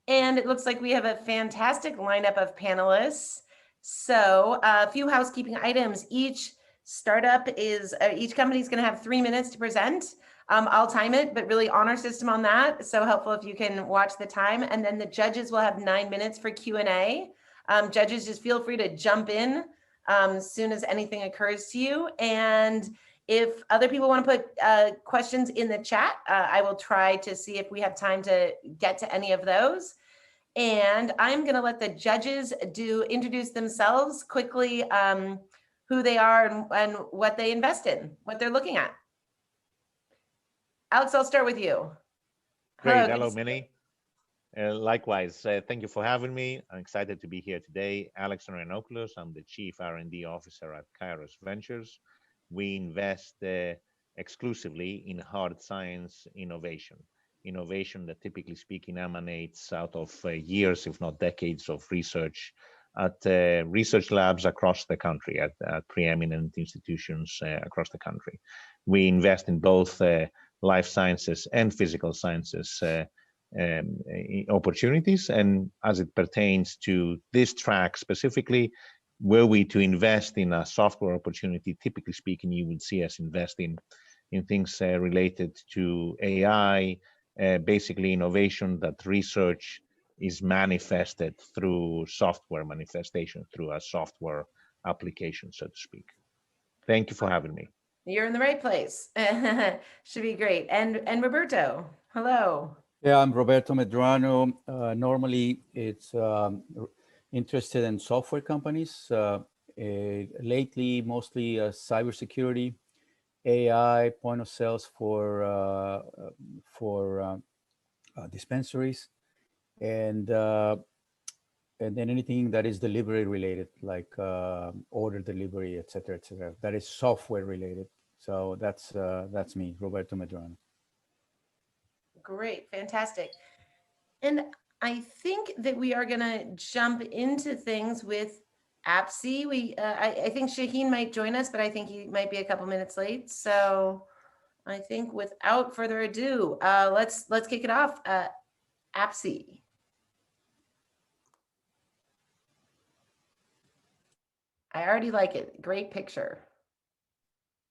And it looks like we have a fantastic lineup of panelists. So a few housekeeping items. Each company is going to have 3 minutes to present. I'll time it, but really honor system on that. So helpful if you can watch the time. And then the judges will have 9 minutes for Q&A. Judges, just feel free to jump in as soon as anything occurs to you. And if other people want to put questions in the chat, I will try to see if we have time to get to any of those. And I'm going to let the judges introduce themselves quickly, who they are and what they invest in, what they're looking at. Alex, I'll start with you. Great. Hello, Minnie. Likewise, thank you for having me. I'm excited to be here today. Alex Arianopoulos, I'm the Chief R&D Officer at Kairos Ventures. We invest exclusively in hard science innovation that typically speaking emanates out of years, if not decades, of research at research labs across the country, at preeminent institutions across the country. We invest in both life sciences and physical sciences opportunities. And as it pertains to this track specifically, were we to invest in a software opportunity, typically speaking, you would see us investing in things related to AI, basically innovation that research is manifested through software manifestation, through a software application, so to speak. Thank you for having me. You're in the right place. Should be great. And Roberto, hello. Yeah, I'm Roberto Medrano. Normally, it's interested in software companies. Lately, mostly cybersecurity, AI, point of sales for dispensaries, and then anything that is delivery related, like order delivery, et cetera, that is software related. So that's me, Roberto Medrano. Great, fantastic. And I think that we are going to jump into things with Apsy. I think Shaheen might join us, but I think he might be a couple minutes late. So I think without further ado, let's kick it off. Apsy. I already like it. Great picture.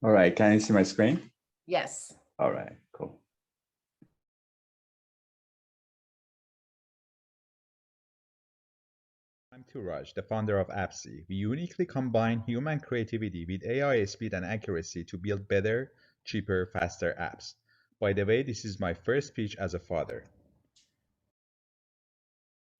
All right, can you see my screen? Yes. All right, cool. I'm Turaj, the founder of Apsy. We uniquely combine human creativity with AI speed and accuracy to build better, cheaper, faster apps. By the way, this is my first pitch as a father.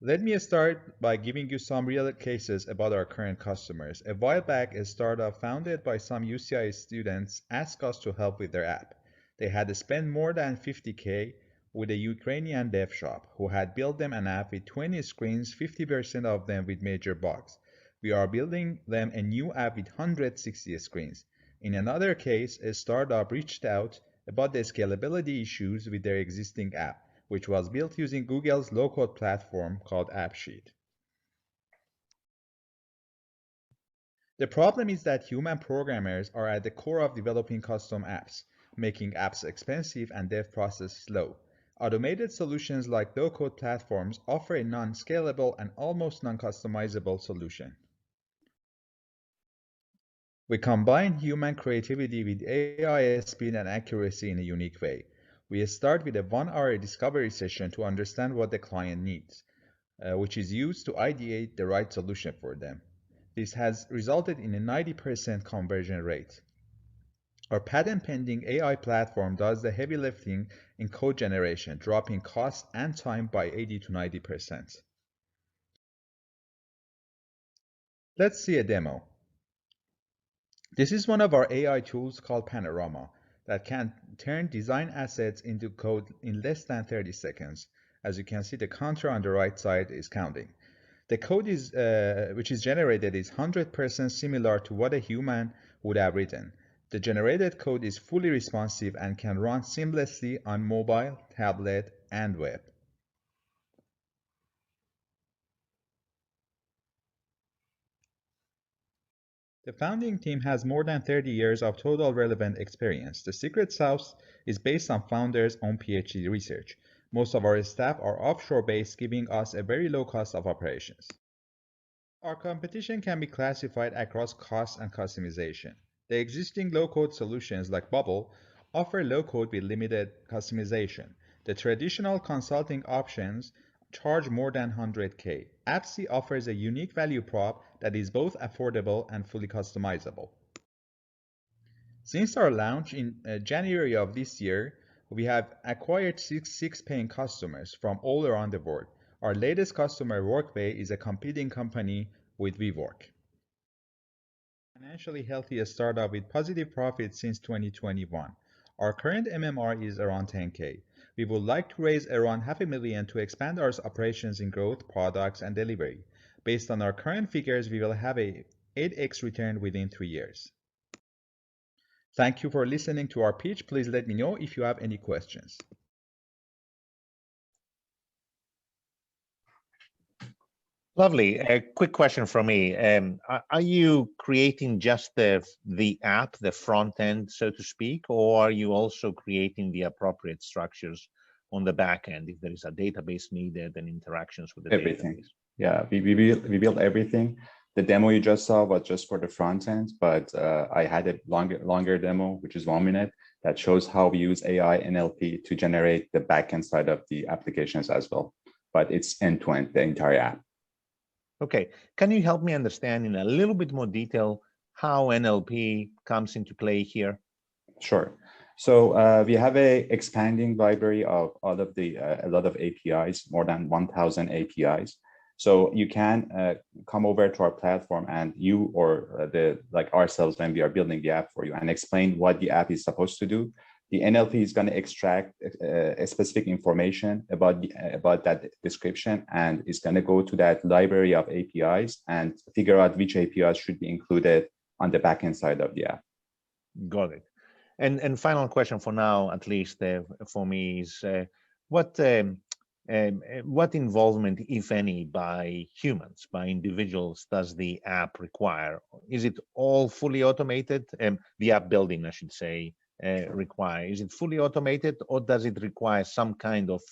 Let me start by giving you some real cases about our current customers. A while back, a startup founded by some UCI students asked us to help with their app. They had spent more than $50K with a Ukrainian dev shop who had built them an app with 20 screens, 50% of them with major bugs. We are building them a new app with 160 screens. In another case, a startup reached out about the scalability issues with their existing app, which was built using Google's low-code platform called AppSheet. The problem is that human programmers are at the core of developing custom apps, making apps expensive and dev process slow. Automated solutions like low-code platforms offer a non-scalable and almost non-customizable solution. We combine human creativity with AI speed and accuracy in a unique way. We start with a 1-hour discovery session to understand what the client needs, which is used to ideate the right solution for them. This has resulted in a 90% conversion rate. Our patent-pending AI platform does the heavy lifting in code generation, dropping cost and time by 80 to 90%. Let's see a demo. This is one of our AI tools called Panorama that can turn design assets into code in less than 30 seconds. As you can see, the counter on the right side is counting. The code which is generated is 100% similar to what a human would have written. The generated code is fully responsive and can run seamlessly on mobile, tablet, and web. The founding team has more than 30 years of total relevant experience. The secret sauce is based on founders' own PhD research. Most of our staff are offshore based, giving us a very low cost of operations. Our competition can be classified across cost and customization. The existing low-code solutions like Bubble offer low-code with limited customization. The traditional consulting options charge more than 100K. Apsy offers a unique value prop that is both affordable and fully customizable. Since our launch in January of this year, we have acquired six paying customers from all around the world. Our latest customer, Workday, is a competing company with WeWork. Financially healthy startup with positive profits since 2021. Our current MMR is around 10K. We would like to raise around $500,000 to expand our operations in growth, products, and delivery. Based on our current figures, we will have a 8x return within 3 years. Thank you for listening to our pitch. Please let me know if you have any questions. Lovely. A quick question from me. Are you creating just the app, the front end, so to speak, or are you also creating the appropriate structures on the back end if there is a database needed and interactions with the Everything. database? Yeah, we built everything. The demo you just saw was just for the front end, but I had a longer demo, which is 1 minute, that shows how we use AI NLP to generate the backend side of the applications as well. But it's end-to-end, the entire app. Okay, can you help me understand in a little bit more detail how NLP comes into play here? Sure. So we have a expanding library of a lot of APIs, more than 1,000 APIs. So you can come over to our platform and you or like ourselves when we are building the app for you and explain what the app is supposed to do. The NLP is going to extract a specific information about that description, and it's going to go to that library of APIs and figure out which APIs should be included on the backend side of the app. Got it. And final question for now, at least for me, is what involvement, if any, by humans, by individuals, does the app require? Is it all fully automated? The app building, I should say, is it fully automated, or does it require some kind of,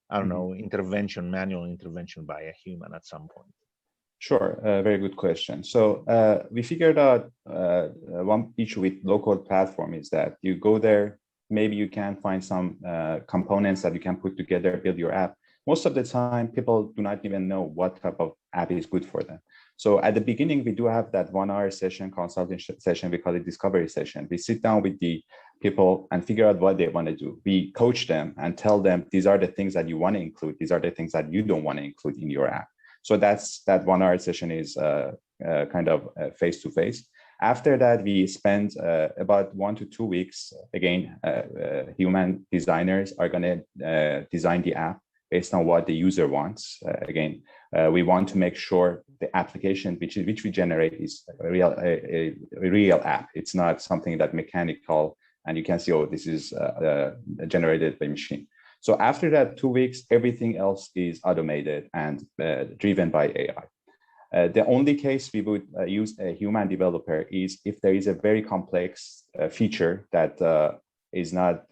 I don't know, intervention, manual intervention by a human at some point? Sure, very good question. So we figured out one issue with low-code platform is that you go there, maybe you can find some components that you can put together, build your app. Most of the time, people do not even know what type of app is good for them. So at the beginning, we do have that 1 hour session, consulting session, we call it discovery session. We sit down with the people and figure out what they want to do. We coach them and tell them, these are the things that you want to include. These are the things that you don't want to include in your app. So that 1 hour session is kind of face-to-face. After that, we spend about 1 to 2 weeks. Again, human designers are going to design the app based on what the user wants. Again, we want to make sure the application which we generate is a real app. It's not something that mechanical and you can see, oh, this is generated by machine. So after that 2 weeks, everything else is automated and driven by AI. The only case we would use a human developer is if there is a very complex feature that is not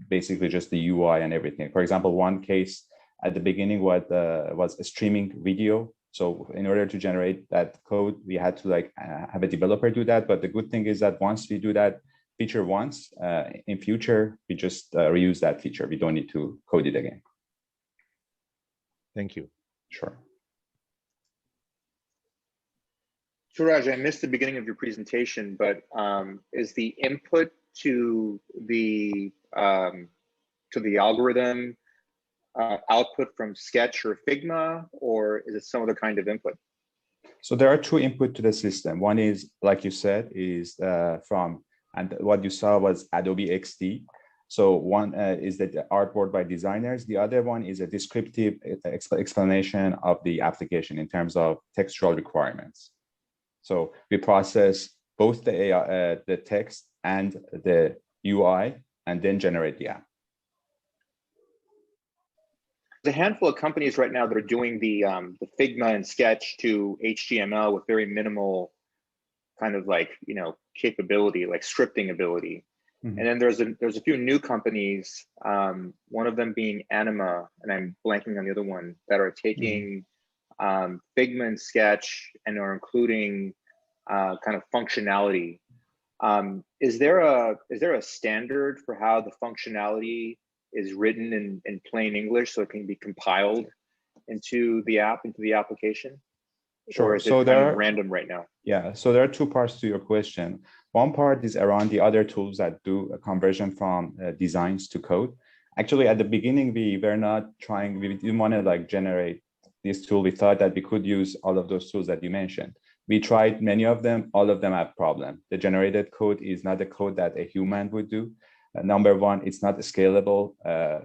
basically just the UI and everything. For example, one case at the beginning was a streaming video. So in order to generate that code, we had to have a developer do that. But the good thing is that once we do that feature once, in future, we just reuse that feature. We don't need to code it again. Thank you. Sure. Suraj, I missed the beginning of your presentation, but is the input to the algorithm output from Sketch or Figma, or is it some other kind of input? So there are 2 input to the system. One is, like you said, is and what you saw was Adobe XD. So one is the artboard by designers. The other one is a descriptive explanation of the application in terms of textual requirements. So we process both the AI, the text and the UI, and then generate the app. There's a handful of companies right now that are doing the Figma and Sketch to HTML with very minimal kind of capability, like scripting ability. And then there's a few new companies, one of them being Anima, and I'm blanking on the other one, that are taking Figma, Sketch, and are including kind of functionality. Is there a standard for how the functionality is written in plain English so it can be compiled into the app, into the application? Sure. Or is it So kind of random right now? Yeah, so there are two parts to your question. One part is around the other tools that do a conversion from designs to code. Actually, at the beginning, we were not trying, we didn't want to like generate this tool. We thought that we could use all of those tools that you mentioned. We tried many of them, all of them have problem. The generated code is not the code that a human would do. Number one, it's not scalable.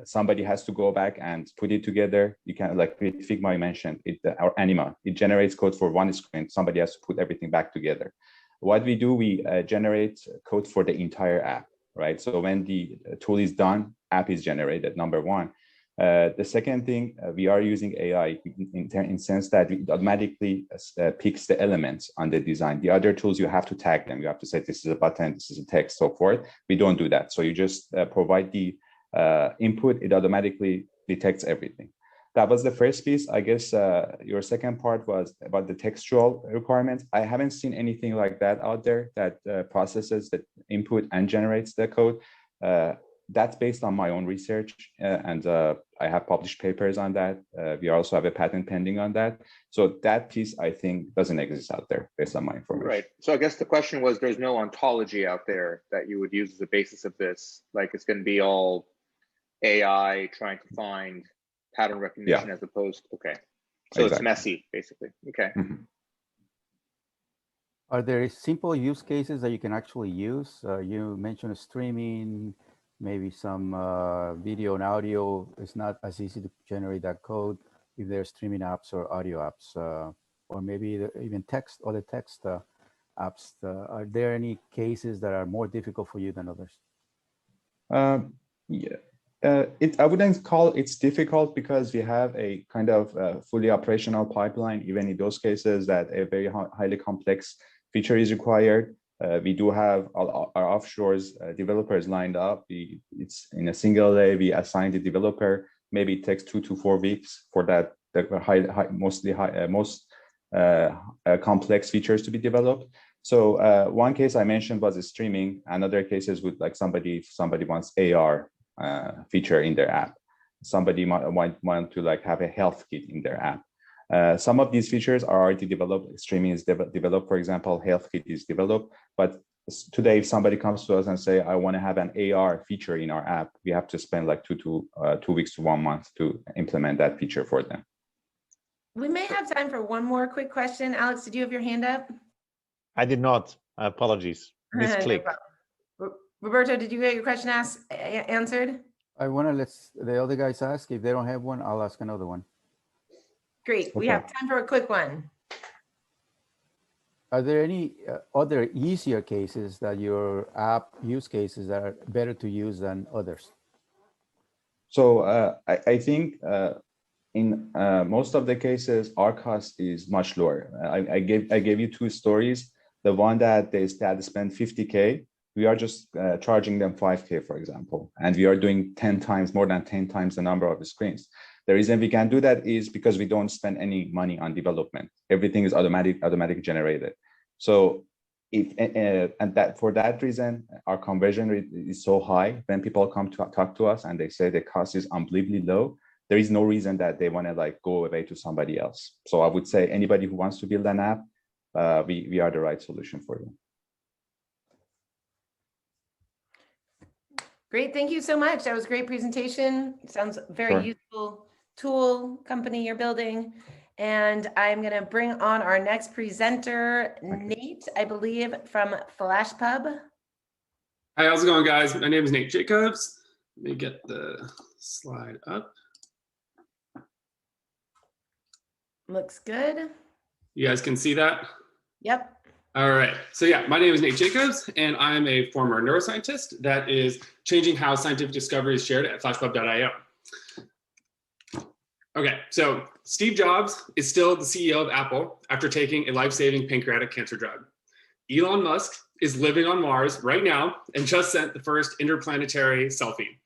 Somebody has to go back and put it together. You can, like with Figma you mentioned, or Anima, it generates code for one screen. Somebody has to put everything back together. What we do, we generate code for the entire app, right? So when the tool is done, app is generated, number one. The second thing, we are using AI in sense that it automatically picks the elements on the design. The other tools, you have to tag them. You have to say, this is a button, this is a text, so forth. We don't do that. So you just provide the input, it automatically detects everything. That was the first piece. I guess your second part was about the textual requirements. I haven't seen anything like that out there that processes the input and generates the code. That's based on my own research, and I have published papers on that. We also have a patent pending on that. So that piece, I think, doesn't exist out there based on my information. Right. So I guess the question was, there's no ontology out there that you would use as a basis of this. Like it's going to be all AI trying to find pattern recognition as opposed to, okay. So It's messy, basically. Okay. Are there simple use cases that you can actually use? You mentioned streaming, maybe some video and audio. It's not as easy to generate that code if they're streaming apps or audio apps, or maybe even text, other text apps. Are there any cases that are more difficult for you than others? I wouldn't call it's difficult because we have a kind of fully operational pipeline, even in those cases that a very highly complex feature is required. We do have our offshores developers lined up. It's in a single day, we assign the developer, maybe it takes 2 to 4 weeks for that most complex features to be developed. So one case I mentioned was streaming. Another cases would like if somebody wants AR feature in their app. Somebody might want to like have a health kit in their app. Some of these features are already developed. Streaming is developed, for example, health kit is developed. But today, if somebody comes to us and say, I want to have an AR feature in our app, we have to spend like 2 weeks to 1 month to implement that feature for them. We may have time for one more quick question. Alex, did you have your hand up? I did not. Apologies. Misclick. No, Roberto, did you get your question answered? I want to let the other guys ask. If they don't have one, I'll ask another one. Great. We have time for a quick one. Are there any other easier cases that your app use cases that are better to use than others? So I think in most of the cases, our cost is much lower. I gave you 2 stories. The one that they spend 50K, we are just charging them 5K, for example, and we are doing more than 10 times the number of screens. The reason we can do that is because we don't spend any money on development. Everything is automatic generated. So for that reason, our conversion rate is so high. When people come to talk to us and they say the cost is unbelievably low, there is no reason that they want to like go away to somebody else. So I would say anybody who wants to build an app, we are the right solution for you. Great. Thank you so much. That was a great presentation. It sounds very useful tool company you're building. And I'm going to bring on our next presenter, Nate, I believe, from FlashPub. Hi, how's it going, guys? My name is Nate Jacobs. Let me get the slide up. Looks good. You guys can see that? Yep. All right. So yeah, my name is Nate Jacobs, and I'm a former neuroscientist that is changing how scientific discovery is shared at flashpub.io. Okay, so Steve Jobs is still the CEO of Apple after taking a life-saving pancreatic cancer drug. Elon Musk is living on Mars right now and just sent the first interplanetary selfie.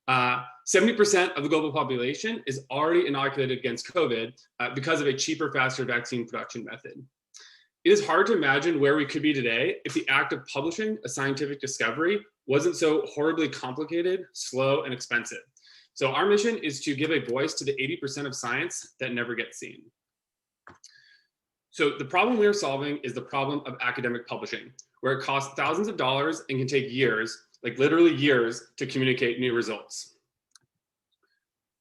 70% of the global population is already inoculated against COVID because of a cheaper, faster vaccine production method. It is hard to imagine where we could be today if the act of publishing a scientific discovery wasn't so horribly complicated, slow, and expensive. So our mission is to give a voice to the 80% of science that never gets seen. So the problem we are solving is the problem of academic publishing, where it costs thousands of dollars and can take years, like literally years, to communicate new results.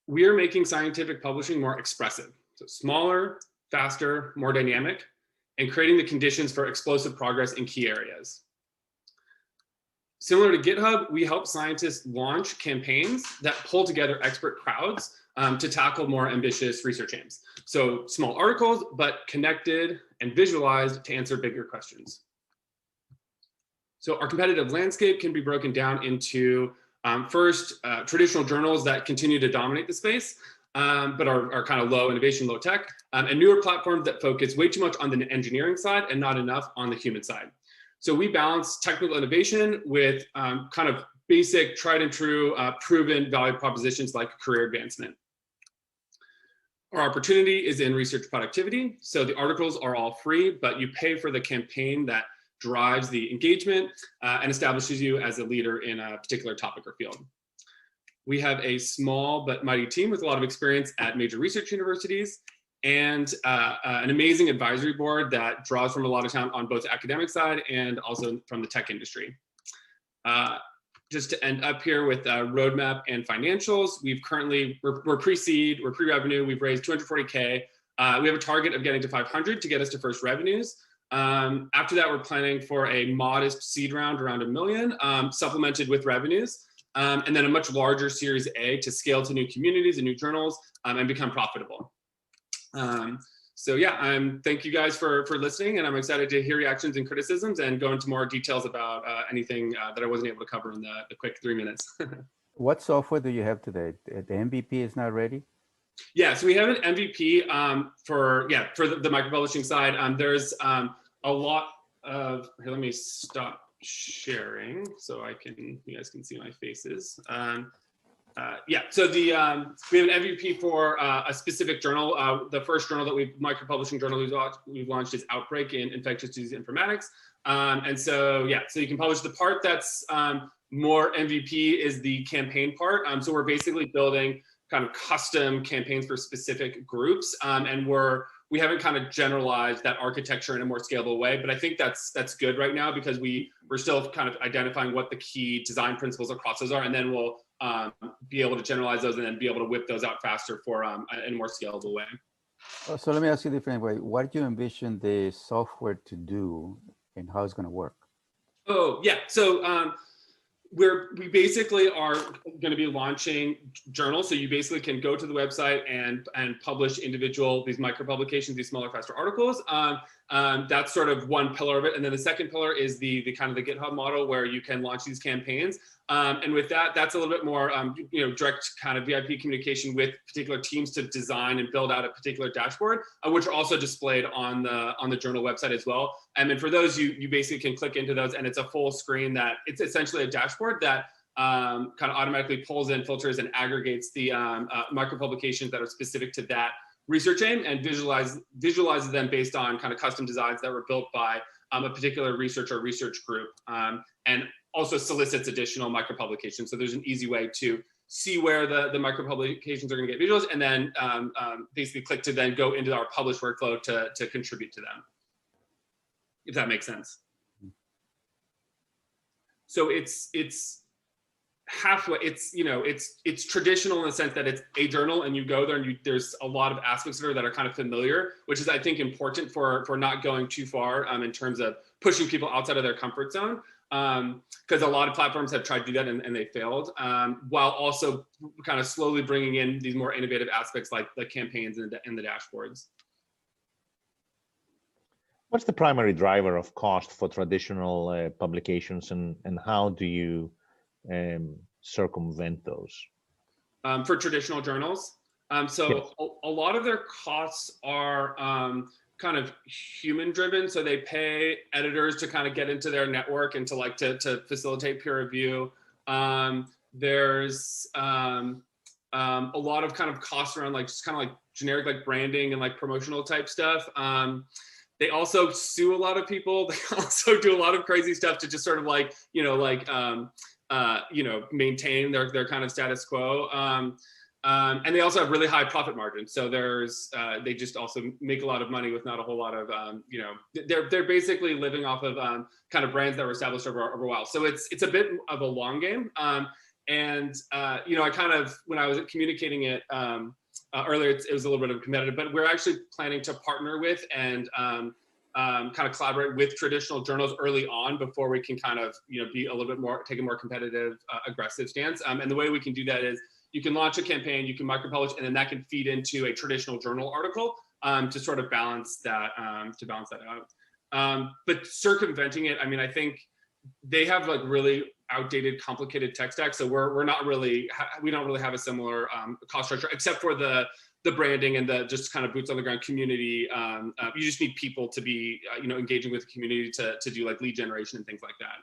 We are making scientific publishing more expressive, so smaller, faster, more dynamic, and creating the conditions for explosive progress in key areas. Similar to GitHub, we help scientists launch campaigns that pull together expert crowds to tackle more ambitious research aims. So small articles, but connected and visualized to answer bigger questions. So our competitive landscape can be broken down into first, traditional journals that continue to dominate the space, but are kind of low innovation, low tech, and newer platforms that focus way too much on the engineering side and not enough on the human side. So we balance technical innovation with kind of basic, tried and true, proven value propositions like career advancement. Our opportunity is in research productivity. So the articles are all free, but you pay for the campaign that drives the engagement and establishes you as a leader in a particular topic or field. We have a small but mighty team with a lot of experience at major research universities and an amazing advisory board that draws from a lot of talent on both the academic side and also from the tech industry. Just to end up here with roadmap and financials, we're pre-seed, we're pre-revenue, we've raised 240K. We have a target of getting to 500 to get us to first revenues. After that, we're planning for a modest seed round around $1 million, supplemented with revenues, and then a much larger Series A to scale to new communities and new journals and become profitable. So yeah, thank you guys for listening, and I'm excited to hear reactions and criticisms and go into more details about anything that I wasn't able to cover in the quick 3 minutes. What software do you have today? The MVP is not ready? Yeah, so we have an MVP for the micropublishing side. There's a lot of, here, let me stop sharing so you guys can see my faces. Yeah, so we have an MVP for a specific journal. The first journal that micropublishing journal we've launched is Outbreak in Infectious Disease Informatics. And so, yeah, so you can publish the part that's more MVP is the campaign part. So we're basically building kind of custom campaigns for specific groups. And we haven't kind of generalized that architecture in a more scalable way, but I think that's good right now because we're still kind of identifying what the key design principles across those are, and then we'll be able to generalize those and then be able to whip those out faster for in a more scalable way. So let me ask you a different way. What do you envision the software to do and how it's going to work? Oh, yeah. So we basically are going to be launching journals. So you basically can go to the website and publish these micro publications, these smaller, faster articles. That's sort of one pillar of it. And then the second pillar is the kind of the GitHub model where you can launch these campaigns. And with that's a little bit more, direct kind of VIP communication with particular teams to design and build out a particular dashboard, which are also displayed on the journal website as well. And then for those, you basically can click into those, and it's a full screen that it's essentially a dashboard that kind of automatically pulls in, filters, and aggregates the micro publications that are specific to that research aim and visualizes them based on kind of custom designs that were built by a particular research group, and also solicits additional micro publications. So there's an easy way to see where the micro publications are going to get visuals, and then basically click to then go into our publish workflow to contribute to them, if that makes sense. So it's halfway. It's traditional in the sense that it's a journal, and you go there, and there's a lot of aspects of it that are kind of familiar, which is, I think, important for not going too far in terms of pushing people outside of their comfort zone. Because a lot of platforms have tried to do that and they failed, while also kind of slowly bringing in these more innovative aspects like campaigns and the dashboards. What's the primary driver of cost for traditional publications, and how do you circumvent those? For traditional journals? So a lot of their costs are kind of human driven. So they pay editors to kind of get into their network and to facilitate peer review. There's a lot of kind of costs around like just kind of like generic like branding and like promotional type stuff. They also sue a lot of people. They also do a lot of crazy stuff to just sort of like, maintain their kind of status quo. And they also have really high profit margins. So they just also make a lot of money with not a whole lot of, they're basically living off of kind of brands that were established over a while. So it's a bit of a long game. I kind of, when I was communicating it earlier, it was a little bit of a competitive, but we're actually planning to partner with and kind of collaborate with traditional journals early on before we can kind of, be a little bit more, take a more competitive, aggressive stance. And the way we can do that is you can launch a campaign, you can micro-publish, and then that can feed into a traditional journal article to sort of balance that out. But circumventing it, I mean, I think they have like really outdated, complicated tech stack. So we don't really have a similar cost structure, except for the branding and the just kind of boots on the ground community. You just need people to be, engaging with the community to do like lead generation and things like that.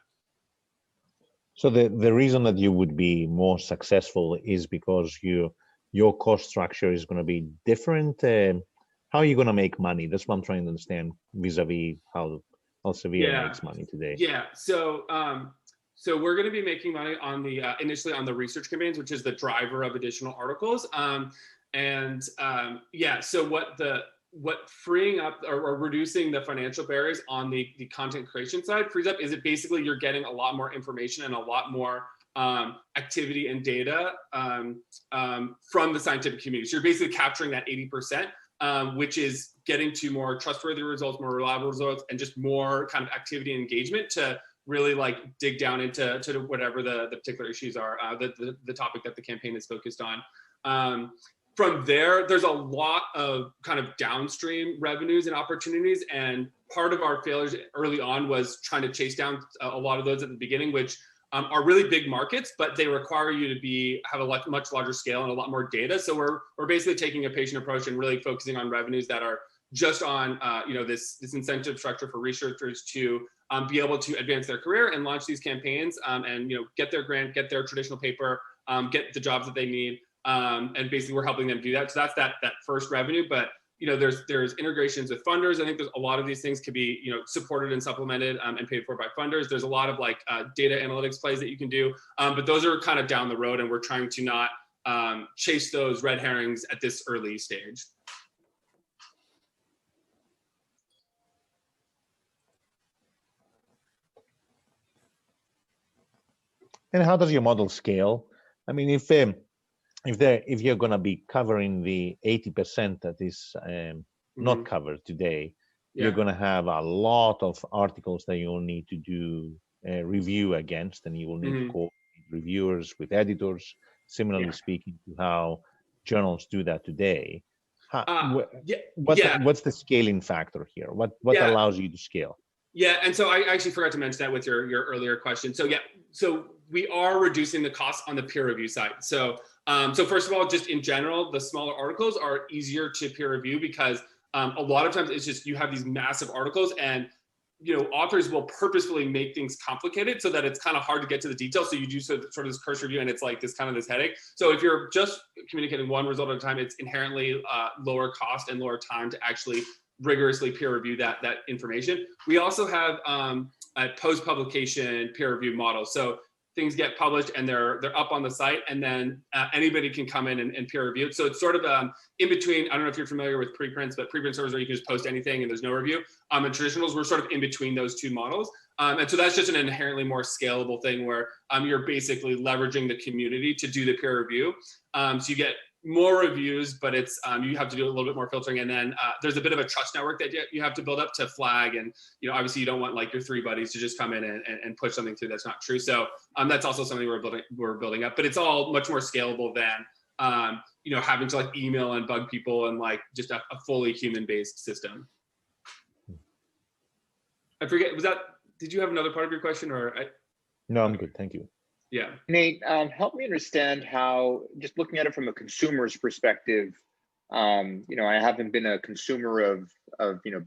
So the reason that you would be more successful is because your cost structure is going to be different. How are you going to make money? That's what I'm trying to understand vis-a-vis how Elsevier makes money today. Yeah. So we're going to be making money on the initially on the research campaigns, which is the driver of additional articles. So what freeing up or reducing the financial barriers on the content creation side frees up is it basically you're getting a lot more information and a lot more activity and data from the scientific community. So you're basically capturing that 80%, which is getting to more trustworthy results, more reliable results, and just more kind of activity and engagement to really like dig down into whatever the particular issues are, the topic that the campaign is focused on. From there, there's a lot of kind of downstream revenues and opportunities. And part of our failures early on was trying to chase down a lot of those at the beginning, which are really big markets, but they require you to have a much larger scale and a lot more data. So we're basically taking a patient approach and really focusing on revenues that are just on this incentive structure for researchers to be able to advance their career and launch these campaigns and get their grant, get their traditional paper, get the jobs that they need. And basically we're helping them do that. So that's that first revenue, but there's integrations with funders. I think there's a lot of these things could be, supported and supplemented and paid for by funders. There's a lot of like data analytics plays that you can do, but those are kind of down the road and we're trying to not chase those red herrings at this early stage. And how does your model scale? I mean, if you're going to be covering the 80% that is not covered today, you're going to have a lot of articles that you'll need to do review against, and you will need to coordinate reviewers with editors, similarly speaking to how journals do that today. What's the scaling factor here? What allows you to scale? Yeah, and so I actually forgot to mention that with your earlier question. So we are reducing the costs on the peer review side. So first of all, just in general, the smaller articles are easier to peer review because a lot of times it's just you have these massive articles and authors will purposefully make things complicated so that it's kind of hard to get to the details. So you do sort of this cursory review and it's like this headache. So if you're just communicating one result at a time, it's inherently lower cost and lower time to actually rigorously peer review that information. We also have a post-publication peer review model. So things get published and they're up on the site, and then anybody can come in and peer review it. So it's sort of in between. I don't know if you're familiar with preprints, but preprint servers where you can just post anything and there's no review. And traditionals, we're sort of in between those two models. And so that's just an inherently more scalable thing where you're basically leveraging the community to do the peer review. So you get more reviews, but it's you have to do a little bit more filtering, and then there's a bit of a trust network that you have to build up to flag, and obviously you don't want like your 3 buddies to just come in and push something through that's not true. So that's also something we're building up, but it's all much more scalable than having to like email and bug people and like just a fully human-based system. I forget, did you have another part of your question or? No, I'm good, thank you. Yeah. Nate, help me understand how, just looking at it from a consumer's perspective, I haven't been a consumer of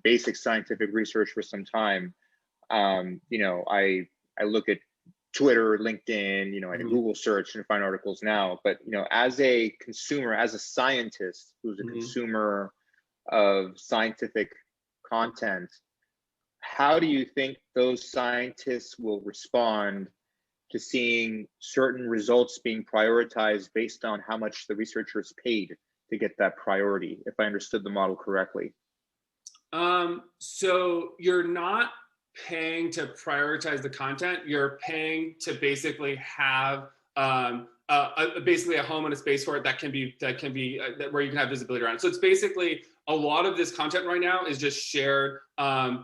basic scientific research for some time. I look at Twitter, LinkedIn, I Google search and find articles now. But as a consumer, as a scientist who's a consumer of scientific content, how do you think those scientists will respond to seeing certain results being prioritized based on how much the researcher is paid to get that priority, if I understood the model correctly? So you're not paying to prioritize the content. You're paying to basically have basically a home and a space for it that can be where you can have visibility around. So it's basically a lot of this content right now is just shared,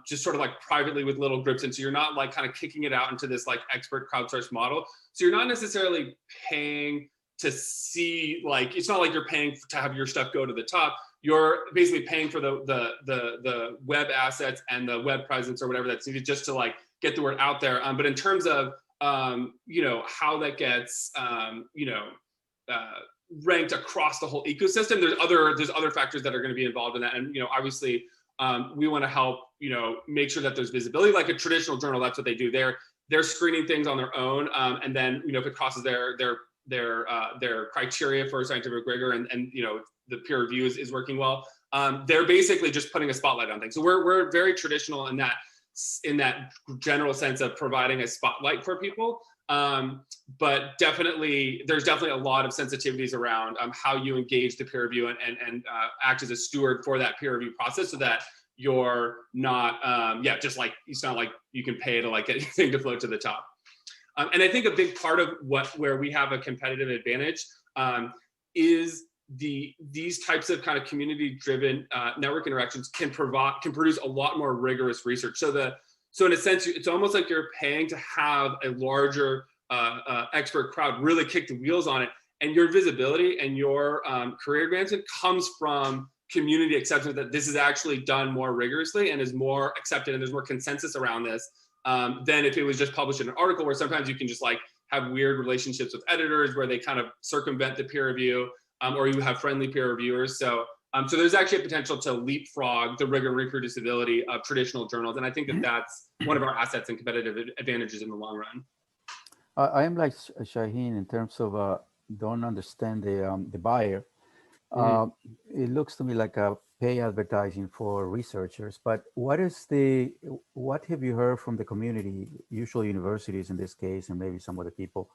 just sort of like privately with little groups. And so you're not like kind of kicking it out into this like expert crowdsourced model. So you're not necessarily paying to see, like, it's not like you're paying to have your stuff go to the top. You're basically paying for the web assets and the web presence or whatever that's needed just to like get the word out there. But in terms of how that gets ranked across the whole ecosystem, there's other factors that are going to be involved in that. And obviously we want to help make sure that there's visibility. Like a traditional journal, that's what they do. They're screening things on their own, and then if it crosses their criteria for scientific rigor and the peer review is working well, they're basically just putting a spotlight on things. So we're very traditional in that general sense of providing a spotlight for people. But there's definitely a lot of sensitivities around how you engage the peer review and act as a steward for that peer review process, so that you're not, just like, it's not like you can pay to like get anything to float to the top. And I think a big part of where we have a competitive advantage is these types of kind of community-driven network interactions can produce a lot more rigorous research. So in a sense, it's almost like you're paying to have a larger expert crowd really kick the wheels on it, and your visibility and your career advancement comes from community acceptance that this is actually done more rigorously and is more accepted, and there's more consensus around this than if it was just published in an article, where sometimes you can just like have weird relationships with editors where they kind of circumvent the peer review, or you have friendly peer reviewers. So there's actually a potential to leapfrog the rigor and reproducibility of traditional journals. And I think that's one of our assets and competitive advantages in the long run. I am like Shaheen in terms of don't understand the buyer. It looks to me like a pay advertising for researchers, but what have you heard from the community, usually universities in this case, and maybe some other people?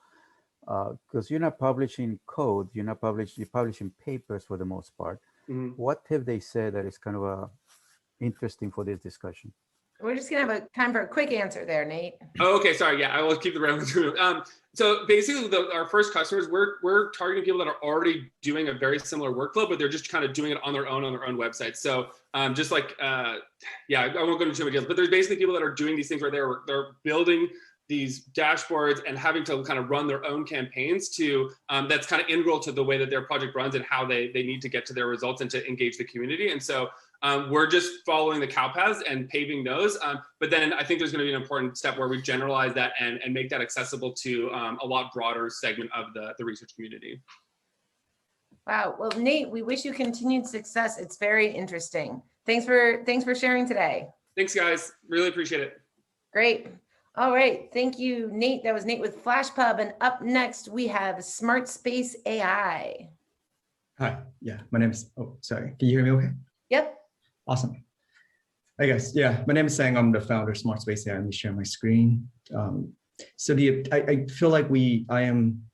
Because you're not publishing code, you're publishing papers for the most part. What have they said that is kind of interesting for this discussion? We're just gonna have time for a quick answer there, Nate. Oh, okay, sorry. Yeah, I will keep the relevance. So basically, our first customers, we're targeting people that are already doing a very similar workflow, but they're just kind of doing it on their own website. So just like, I won't go into too many details, but there's basically people that are doing these things where they're building these dashboards and having to kind of run their own campaigns to that's kind of integral to the way that their project runs and how they need to get to their results and to engage the community. And so we're just following the cow paths and paving those. But then I think there's going to be an important step where we generalize that and make that accessible to a lot broader segment of the research community. Wow. Well, Nate, we wish you continued success. It's very interesting. Thanks for sharing today. Thanks, guys. Really appreciate it. Great. All right. Thank you, Nate. That was Nate with FlashPub. And up next, we have SmartSpace AI. Hi. Yeah, my name is, sorry. Can you hear me okay? Yep. Awesome. Hi, guys. Yeah, my name is Sang. I'm the founder of SmartSpace AI. Let me share my screen. So I feel like I am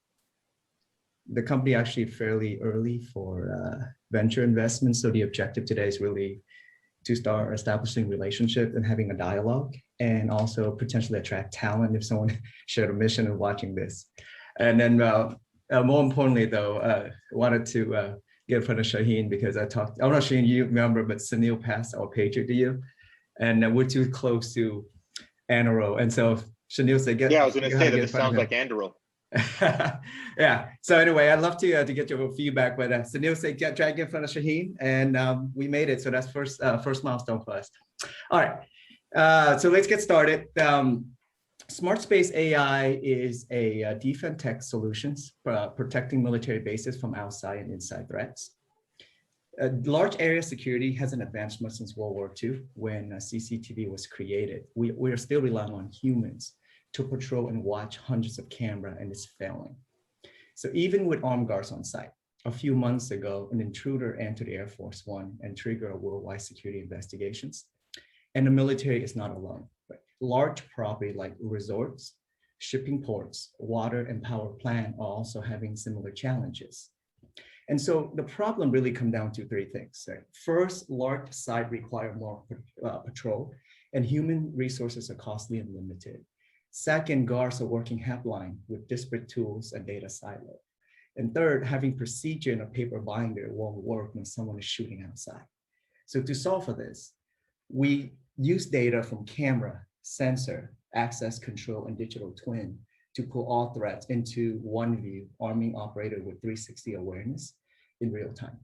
the company actually fairly early for venture investment. So the objective today is really to start establishing relationship and having a dialogue, and also potentially attract talent if someone shared a mission and watching this. And then more importantly though, wanted to get in front of Shaheen because I'm not sure you remember, but Sunil passed our pager to you, and we're too close to Anduril. And so Sunil said, I was going to say that this sounds like Anduril. Yeah. So anyway, I'd love to get your feedback, but Sunil said, try to get in front of Shaheen, and we made it. So that's first milestone for us. All right. So let's get started. SmartSpace AI is a defense tech solutions for protecting military bases from outside and inside threats. Large area security hasn't advanced much since World War II when CCTV was created. We are still relying on humans to patrol and watch hundreds of cameras, and it's failing. So even with armed guards on site, a few months ago, an intruder entered Air Force One and triggered a worldwide security investigations. And the military is not alone. Right? Large property like resorts, shipping ports, water and power plant are also having similar challenges. And so the problem really comes down to three things. Right? First, large site require more patrol, and human resources are costly and limited. Second, guards are working half-blind with disparate tools and data silo. And third, having procedure in a paper binder won't work when someone is shooting outside. So to solve for this, we use data from camera, sensor, access control, and digital twin to pull all threats into one view, arming operator with 360 awareness in real time.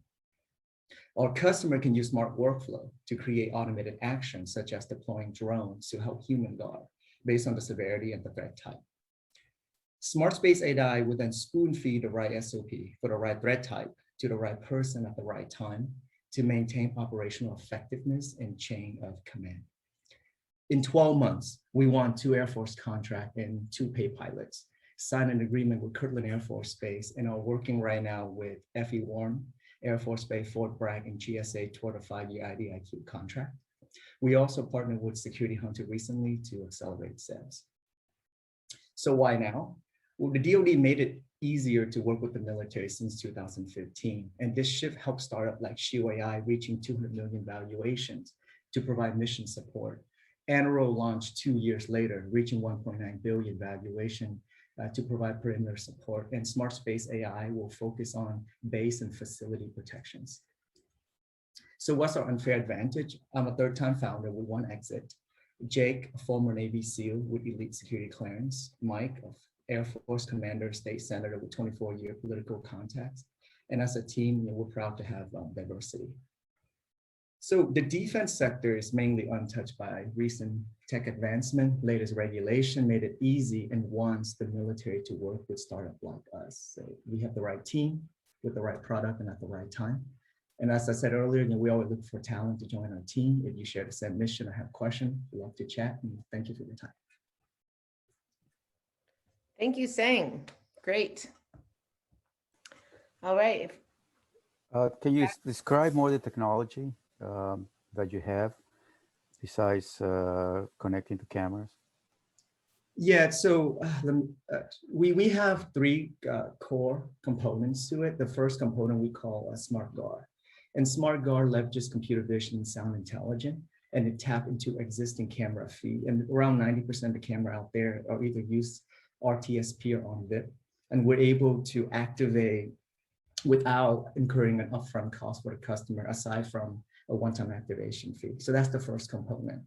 Our customer can use smart workflow to create automated actions, such as deploying drones to help human guard based on the severity and the threat type. SmartSpace AI will then spoon feed the right SOP for the right threat type to the right person at the right time to maintain operational effectiveness and chain of command. In 12 months, we won 2 Air Force contracts and 2 paid pilots, signed an agreement with Kirtland Air Force Base, and are working right now with F.E. Warren Air Force Base, Fort Bragg, and GSA toward a 5-year IDIQ contract. We also partnered with Security Hunter recently to accelerate sales. So why now? Well, the DoD made it easier to work with the military since 2015, and this shift helped startup like Shield AI reaching 200 million valuations to provide mission support. Anaro launched 2 years later, reaching 1.9 billion valuation to provide perimeter support, and SmartSpace AI will focus on base and facility protections. So what's our unfair advantage? I'm a third-time founder with 1 exit. Jake, a former Navy SEAL with elite security clearance. Mike, Air Force Commander, State Senator with 24-year political contacts. And as a team, we're proud to have diversity. So the defense sector is mainly untouched by recent tech advancement. Latest regulation made it easy and wants the military to work with startups like us. So we have the right team with the right product and at the right time. And as I said earlier, we always look for talent to join our team. If you share the same mission or have questions, we'd love to chat. And thank you for your time. Thank you, Sang. Great. All right. Can you describe more the technology that you have besides connecting to cameras? Yeah, so we have 3 core components to it. The first component we call a Smart Guard. And Smart Guard leverages computer vision and sound intelligence, and it taps into existing camera feed. And around 90% of the camera out there are either use RTSP or on-VIP. And we're able to activate without incurring an upfront cost for the customer, aside from a one-time activation fee. So that's the first component.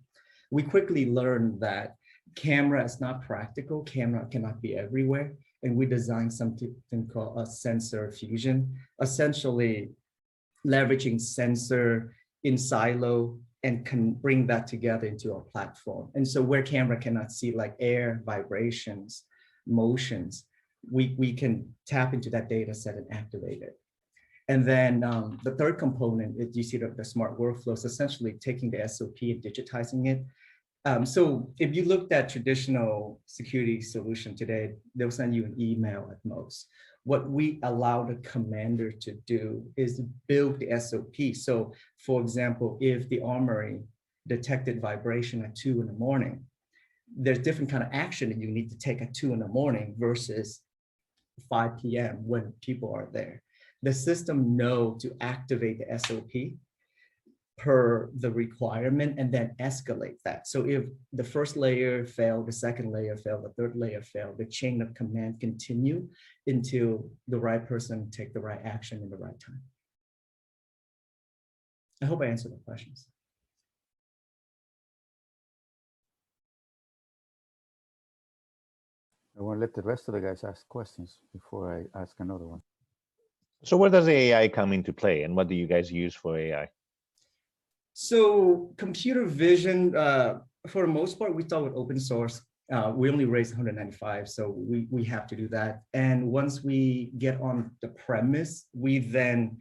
We quickly learned that camera is not practical. Camera cannot be everywhere. And we designed something called a sensor fusion, essentially leveraging sensor in silo and can bring that together into our platform. And so where camera cannot see like air, vibrations, motions, we can tap into that data set and activate it. And then the third component is you see the smart workflows, essentially taking the SOP and digitizing it. So if you looked at traditional security solution today, they'll send you an email at most. What we allow the commander to do is build the SOP. So for example, if the armory detected vibration at 2 in the morning, there's different kind of action that you need to take at 2 in the morning versus 5 p.m. when people are there. The system knows to activate the SOP per the requirement and then escalate that. So if the first layer failed, the second layer failed, the third layer failed, the chain of command continue until the right person take the right action in the right time. I hope I answered the questions. I want to let the rest of the guys ask questions before I ask another one. So where does AI come into play, and what do you guys use for AI? So computer vision, for the most part, we start with open source. We only raised 195, so we have to do that. And once we get on the premise, we then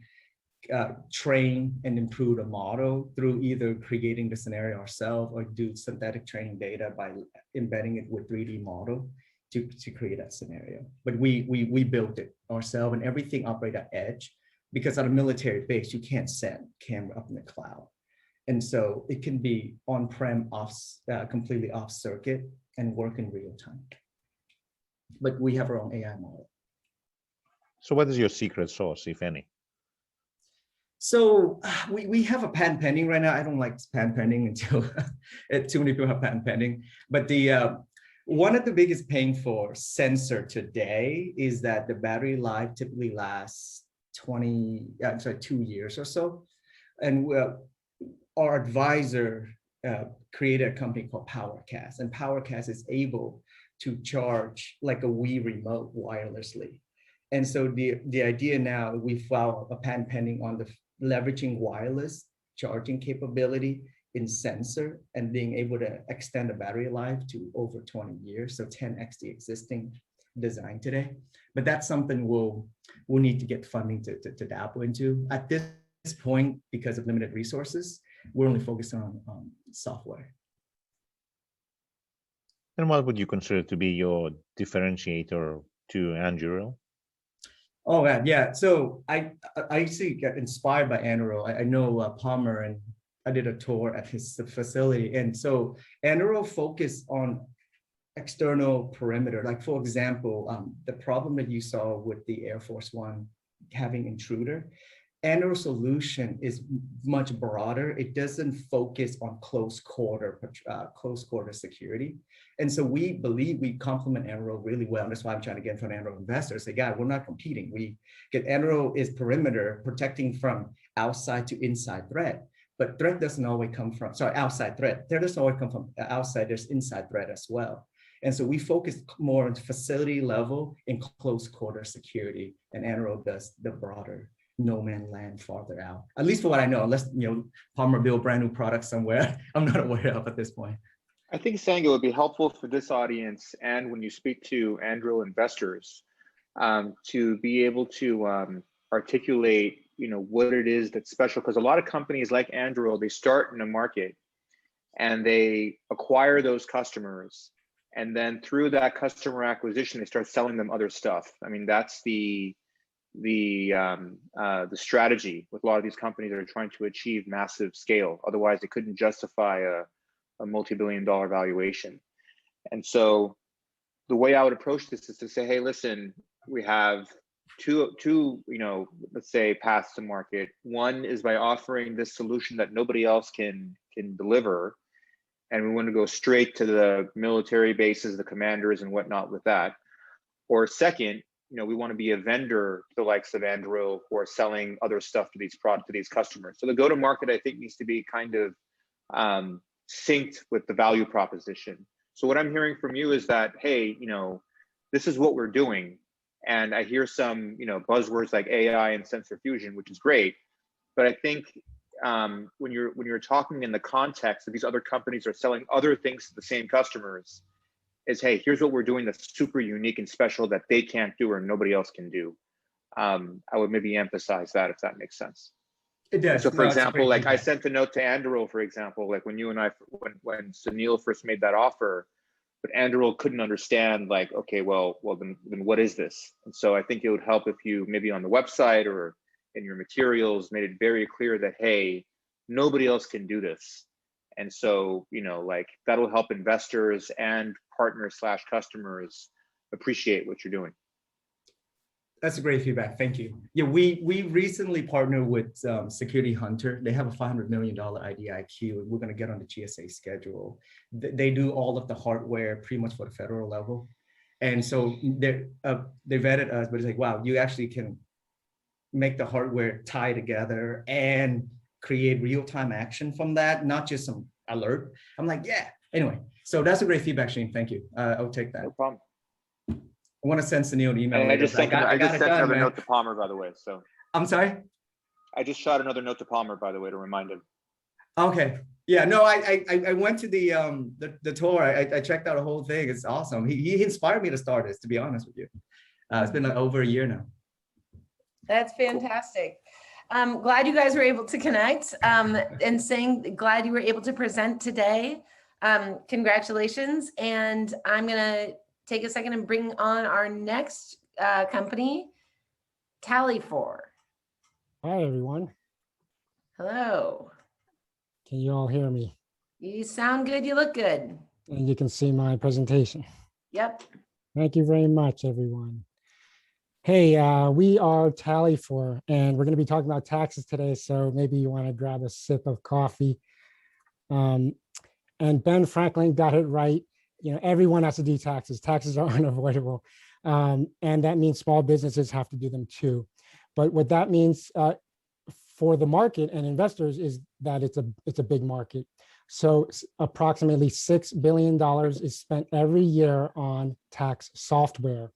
train and improve a model through either creating the scenario ourselves or do synthetic training data by embedding it with 3D model to create that scenario. But we built it ourselves, and everything operates at edge, because on a military base, you can't send camera up in the cloud. And so it can be on-prem, completely off circuit and work in real time. But we have our own AI model. So what is your secret sauce, if any? So we have a patent pending right now. I don't like patent pending until too many people have patent pending. But the one of the biggest pain for sensor today is that the battery life typically lasts 2 years or so. And our advisor created a company called PowerCast, and PowerCast is able to charge like a Wii remote wirelessly. And so the idea now, we filed a patent pending on the leveraging wireless charging capability in sensor and being able to extend the battery life to over 20 years, so 10x the existing design today. But that's something we'll need to get funding to dabble into. At this point, because of limited resources, we're only focused on software. And what would you consider to be your differentiator to Anduril? Oh man, yeah. So I actually got inspired by Anduril. I know Palmer, and I did a tour at his facility. And so Anduril focused on external perimeter. Like for example, the problem that you saw with the Air Force One having intruder, Anduril solution is much broader. It doesn't focus on close quarter security. And so we believe we complement Anduril really well. And that's why I'm trying to get in front of Anduril investors. Say, guys, we're not competing. We get Anduril is perimeter, protecting from outside to inside threat. But threat doesn't always come from, outside threat. Threat doesn't always come from outside, there's inside threat as well. And so we focus more on facility level in close quarter security, and Anduril does the broader no man land farther out, at least for what I know, unless Palmer build brand new products somewhere I'm not aware of at this point. I think, Sang, it would be helpful for this audience, and when you speak to Anduril investors, to be able to articulate what it is that's special, because a lot of companies like Anduril, they start in a market and they acquire those customers, and then through that customer acquisition they start selling them other stuff. I mean, that's the strategy with a lot of these companies that are trying to achieve massive scale. Otherwise they couldn't justify a multi-billion-dollar valuation. And so the way I would approach this is to say, hey, listen, we have two let's say paths to market. One is by offering this solution that nobody else can deliver, and we want to go straight to the military bases, the commanders and whatnot with that. Or second, we want to be a vendor to the likes of Anduril who are selling other stuff to these customers. So the go-to-market, I think, needs to be kind of synced with the value proposition. So what I'm hearing from you is that, hey, this is what we're doing. And I hear some, buzzwords like AI and sensor fusion, which is great. But I think when you're talking in the context that these other companies are selling other things to the same customers, is, hey, here's what we're doing that's super unique and special that they can't do or nobody else can do. I would maybe emphasize that, if that makes sense. It does. So for example, like I sent a note to Anduril, for example, like when you and I, when Sunil first made that offer, but Anduril couldn't understand, like, okay, well then what is this? And so I think it would help if you maybe on the website or in your materials made it very clear that, hey, nobody else can do this. And so, like that'll help investors and partners / customers appreciate what you're doing. That's a great feedback. Thank you. Yeah, we recently partnered with Security Hunter. They have a $500 million IDIQ. We're going to get on the GSA schedule. They do all of the hardware pretty much for the federal level. And so they vetted us, but it's like, wow, you actually can make the hardware tie together and create real-time action from that, not just some alert. I'm like, yeah. Anyway, so that's a great feedback, Shane. Thank you. I'll take that. No problem. I want to send Sunil an email. And I just sent another note to Palmer, by the way. So I'm sorry? I just shot another note to Palmer, by the way, to remind him. Okay. Yeah, no, I went to the tour. I checked out the whole thing. It's awesome. He inspired me to start this, to be honest with you. It's been like over a year now. That's fantastic. Glad you guys were able to connect, and glad you were able to present today. Congratulations. And I'm going to take a second and bring on our next company, Tallyfor. Hi, everyone. Hello. Can you all hear me? You sound good. You look good. And you can see my presentation. Yep. Thank you very much, everyone. Hey, we are Tallyfor, and we're going to be talking about taxes today, so maybe you want to grab a sip of coffee. And Ben Franklin got it right. You know, everyone has to do taxes. Taxes are unavoidable. And that means small businesses have to do them too. But what that means for the market and investors is that it's a big market. So approximately $6 billion is spent every year on tax software.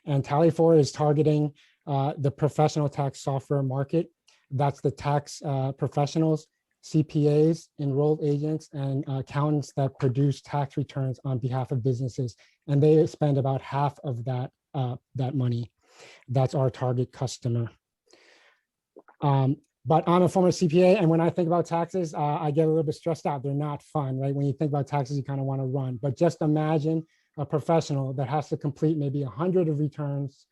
And Tallyfor is targeting the professional tax software market. That's the tax professionals, CPAs, enrolled agents, and accountants that produce tax returns on behalf of businesses. And they spend about half of that money. That's our target customer. But I'm a former CPA, and when I think about taxes, I get a little bit stressed out. They're not fun, right? When you think about taxes, you kind of want to run. But just imagine a professional that has to complete maybe 100 of returns,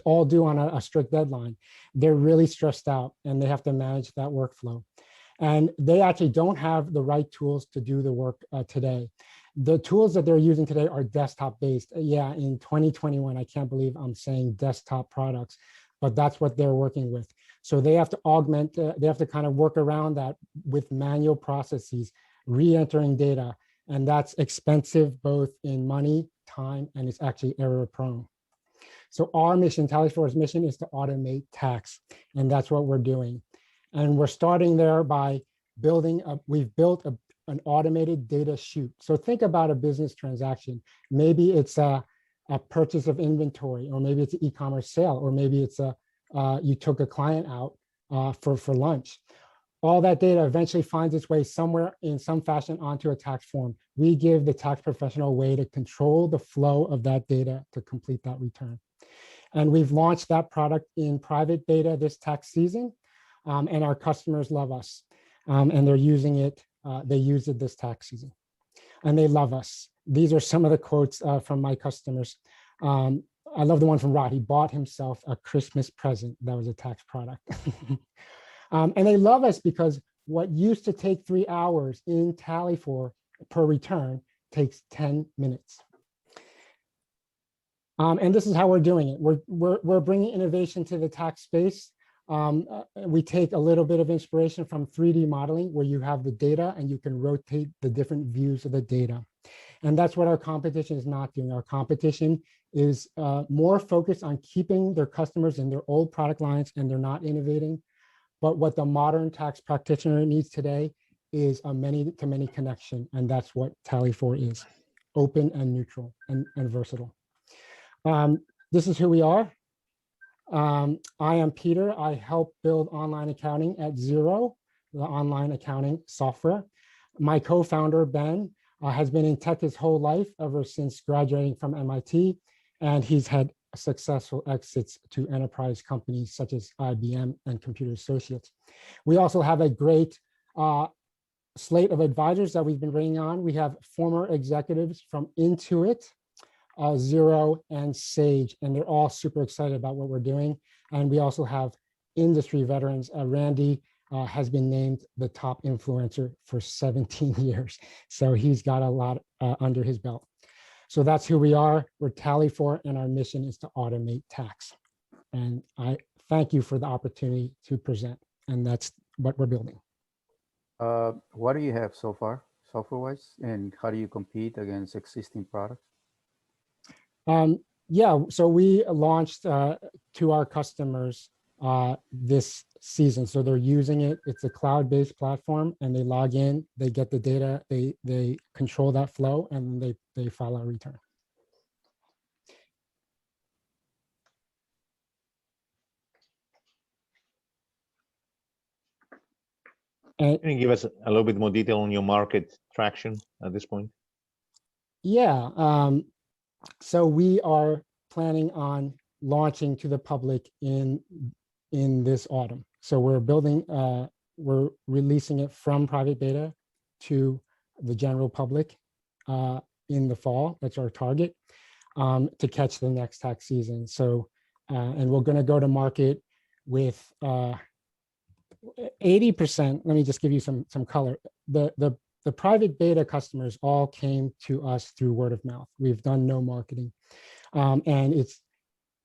all due on a strict deadline. They're really stressed out, and they have to manage that workflow. And they actually don't have the right tools to do the work today. The tools that they're using today are desktop-based. Yeah, in 2021, I can't believe I'm saying desktop products, but that's what they're working with. So they have to augment, they have to kind of work around that with manual processes, re-entering data, and that's expensive both in money, time, and it's actually error prone. So our mission, Tallyfor's mission, is to automate tax, and that's what we're doing. And we're starting there by we've built an automated data chute. So think about a business transaction. Maybe it's a purchase of inventory, or maybe it's an e-commerce sale, or maybe it's you took a client out for lunch. All that data eventually finds its way somewhere in some fashion onto a tax form. We give the tax professional a way to control the flow of that data to complete that return. And we've launched that product in private beta this tax season, and our customers love us. And they're using it, they use it this tax season. And they love us. These are some of the quotes from my customers. I love the one from Rod. He bought himself a Christmas present that was a tax product. And they love us because what used to take 3 hours in Tallyfor per return takes 10 minutes. And this is how we're doing it. We're bringing innovation to the tax space. We take a little bit of inspiration from 3D modeling, where you have the data and you can rotate the different views of the data. And that's what our competition is not doing. Our competition is more focused on keeping their customers in their old product lines, and they're not innovating. But what the modern tax practitioner needs today is a many-to-many connection, and that's what Tallyfor is: open and neutral and versatile. This is who we are. I am Peter. I help build online accounting at Xero, the online accounting software. My co-founder, Ben, has been in tech his whole life, ever since graduating from MIT, and he's had successful exits to enterprise companies such as IBM and Computer Associates. We also have a great slate of advisors that we've been bringing on. We have former executives from Intuit, Xero, and Sage, and they're all super excited about what we're doing. And we also have industry veterans. Randy has been named the top influencer for 17 years. So he's got a lot under his belt. So that's who we are. We're Tallyfor, and our mission is to automate tax. And I thank you for the opportunity to present. And that's what we're building. What do you have so far, software-wise, and how do you compete against existing products? Yeah, so we launched to our customers this season. So they're using it. It's a cloud-based platform, and they log in, they get the data, they control that flow, and they file a return. And, can you give us a little bit more detail on your market traction at this point? Yeah, so we are planning on launching to the public in in this autumn. So we're releasing it from private beta to the general public in the fall. That's our target, to catch the next tax season. So, and we're going to go to market with 80%. Let me just give you some color. The private beta customers all came to us through word of mouth. We've done no marketing, and it's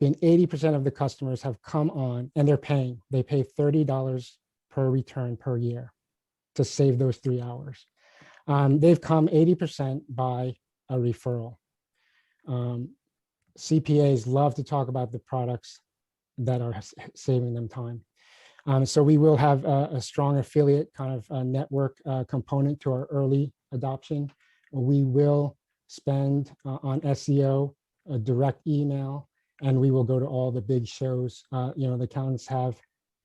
been 80% of the customers have come on and they're paying. They pay $30 per return per year to save those 3 hours. They've come 80% by a referral. CPAs love to talk about the products that are saving them time. So we will have a strong affiliate kind of network component to our early adoption. We will spend on SEO, direct email, and we will go to all the big shows. The accountants have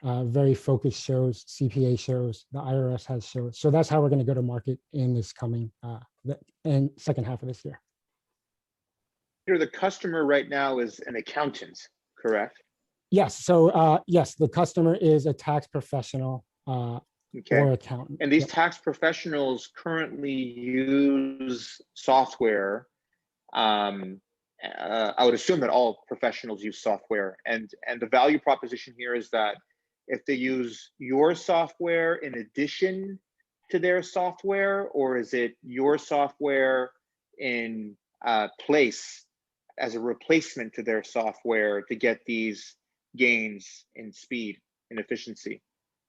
very focused shows, CPA shows, the IRS has shows. So that's how we're going to go to market in this coming and second half of this year. The customer right now is an accountant, correct? Yes. So yes, the customer is a tax professional or accountant. And these tax professionals currently use software. I would assume that all professionals use software, and the value proposition here is that if they use your software in addition to their software, or is it your software in place as a replacement to their software to get these gains in speed and efficiency?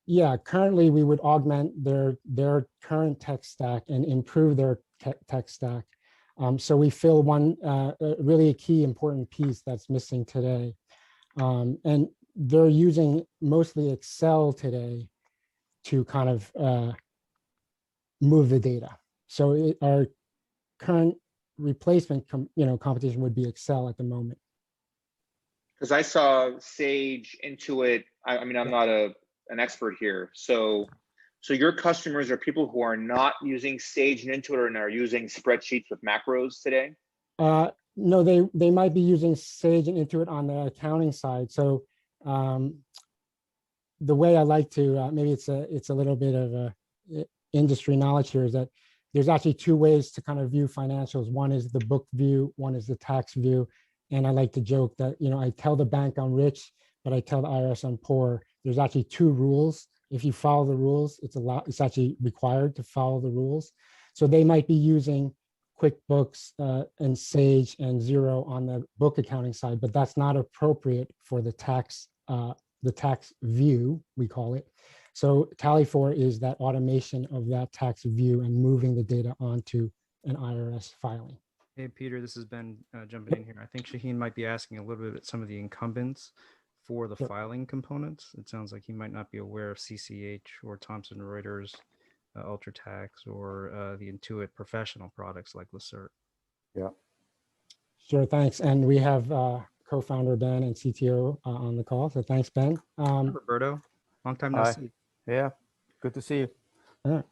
Yeah, currently we would augment their current tech stack and improve their tech stack. So we fill one really a key important piece that's missing today. And they're using mostly Excel today to kind of move the data. So our current replacement competition would be Excel at the moment. Because I saw Sage, Intuit. I mean, I'm not an expert here. So your customers are people who are not using Sage and Intuit and are using spreadsheets with macros today? No, they might be using Sage and Intuit on the accounting side. So the way I like to, maybe it's a little bit of a industry knowledge here, is that there's actually two ways to kind of view financials. One is the book view, one is the tax view. And I like to joke that, I tell the bank I'm rich, but I tell the IRS I'm poor. There's actually two rules. If you follow the rules, it's actually required to follow the rules. So they might be using QuickBooks and Sage and Xero on the book accounting side, but that's not appropriate for the tax view, we call it. So Tallyfor is that automation of that tax view and moving the data onto an IRS filing. Hey, Peter, this is Ben jumping in here. I think Shaheen might be asking a little bit about some of the incumbents for the filing components. It sounds like he might not be aware of CCH or Thomson Reuters, UltraTax, or the Intuit professional products like Lacert. Yeah. Sure, thanks. And we have co-founder Ben and CTO on the call. So thanks, Ben. Roberto, long time no see. Yeah, good to see you. All right.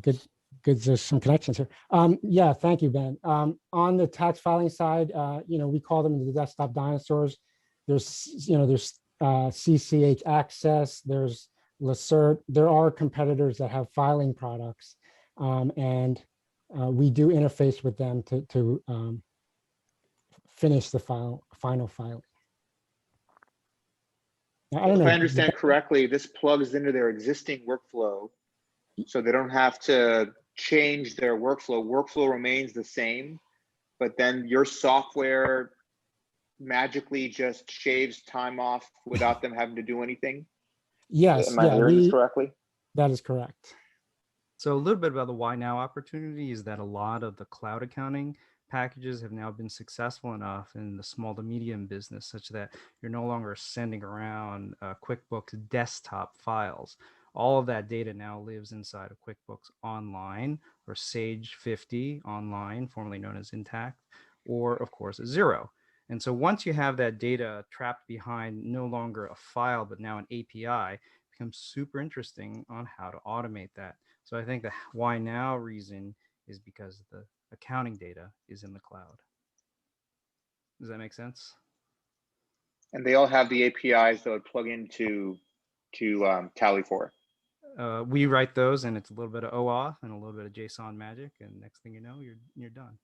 Good. There's some connections here. Yeah, thank you, Ben. On the tax filing side, we call them the desktop dinosaurs. There's CCH Access, there's Lacert. There are competitors that have filing products, and we do interface with them to finish the final filing. Now, If I understand correctly, this plugs into their existing workflow, so they don't have to change their workflow. Workflow remains the same, but then your software magically just shaves time off without them having to do anything? Yes. Am I hearing this correctly? That is correct. So a little bit about the why now opportunity is that a lot of the cloud accounting packages have now been successful enough in the small to medium business such that you're no longer sending around QuickBooks desktop files. All of that data now lives inside of QuickBooks Online or Sage 50 Online, formerly known as Intact, or of course Xero. And so once you have that data trapped behind no longer a file, but now an API, it becomes super interesting on how to automate that. So I think the why now reason is because the accounting data is in the cloud. Does that make sense? And they all have the APIs that would plug into Tallyfor. We write those, and it's a little bit of OAuth and a little bit of JSON magic, and next thing you know, you're done.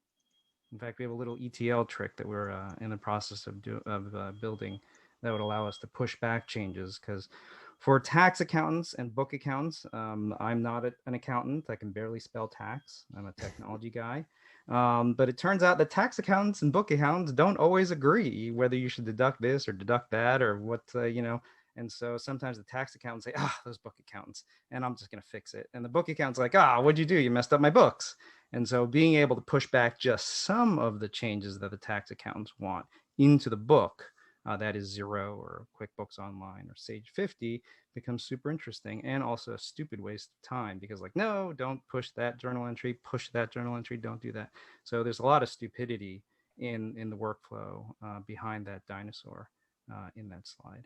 In fact, we have a little ETL trick that we're in the process of building that would allow us to push back changes. Because for tax accountants and book accountants, I'm not an accountant. I can barely spell tax. I'm a technology guy. But it turns out that tax accountants and book accountants don't always agree whether you should deduct this or deduct that or what, you know. And so sometimes the tax accountants say, those book accountants, and I'm just going to fix it. And the book accountant's like, what'd you do? You messed up my books. And so being able to push back just some of the changes that the tax accountants want into the book, that is Xero or QuickBooks Online or Sage 50, becomes super interesting and also a stupid waste of time because like, no, don't push that journal entry, push that journal entry, don't do that. So there's a lot of stupidity in the workflow behind that dinosaur in that slide.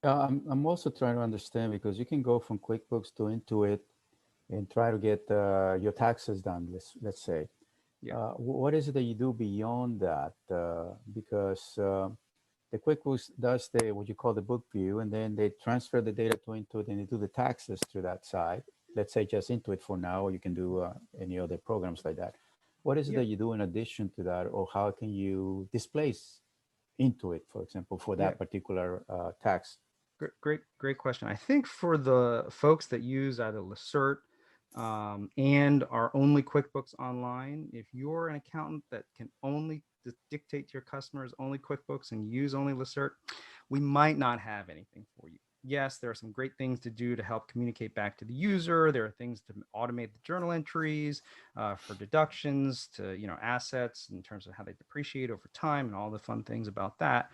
I'm also trying to understand because you can go from QuickBooks to Intuit and try to get your taxes done, let's say. Yeah. What is it that you do beyond that? Because the QuickBooks does what you call the book view, and then they transfer the data to Intuit and they do the taxes through that side. Let's say just Intuit for now, or you can do any other programs like that. What is it that you do in addition to that, or how can you displace Intuit, for example, for that particular tax? Great question. I think for the folks that use either Lacert and are only QuickBooks Online, if you're an accountant that can only dictate to your customers only QuickBooks and use only Lacert, we might not have anything for you. Yes, there are some great things to do to help communicate back to the user. There are things to automate the journal entries for deductions to assets in terms of how they depreciate over time and all the fun things about that.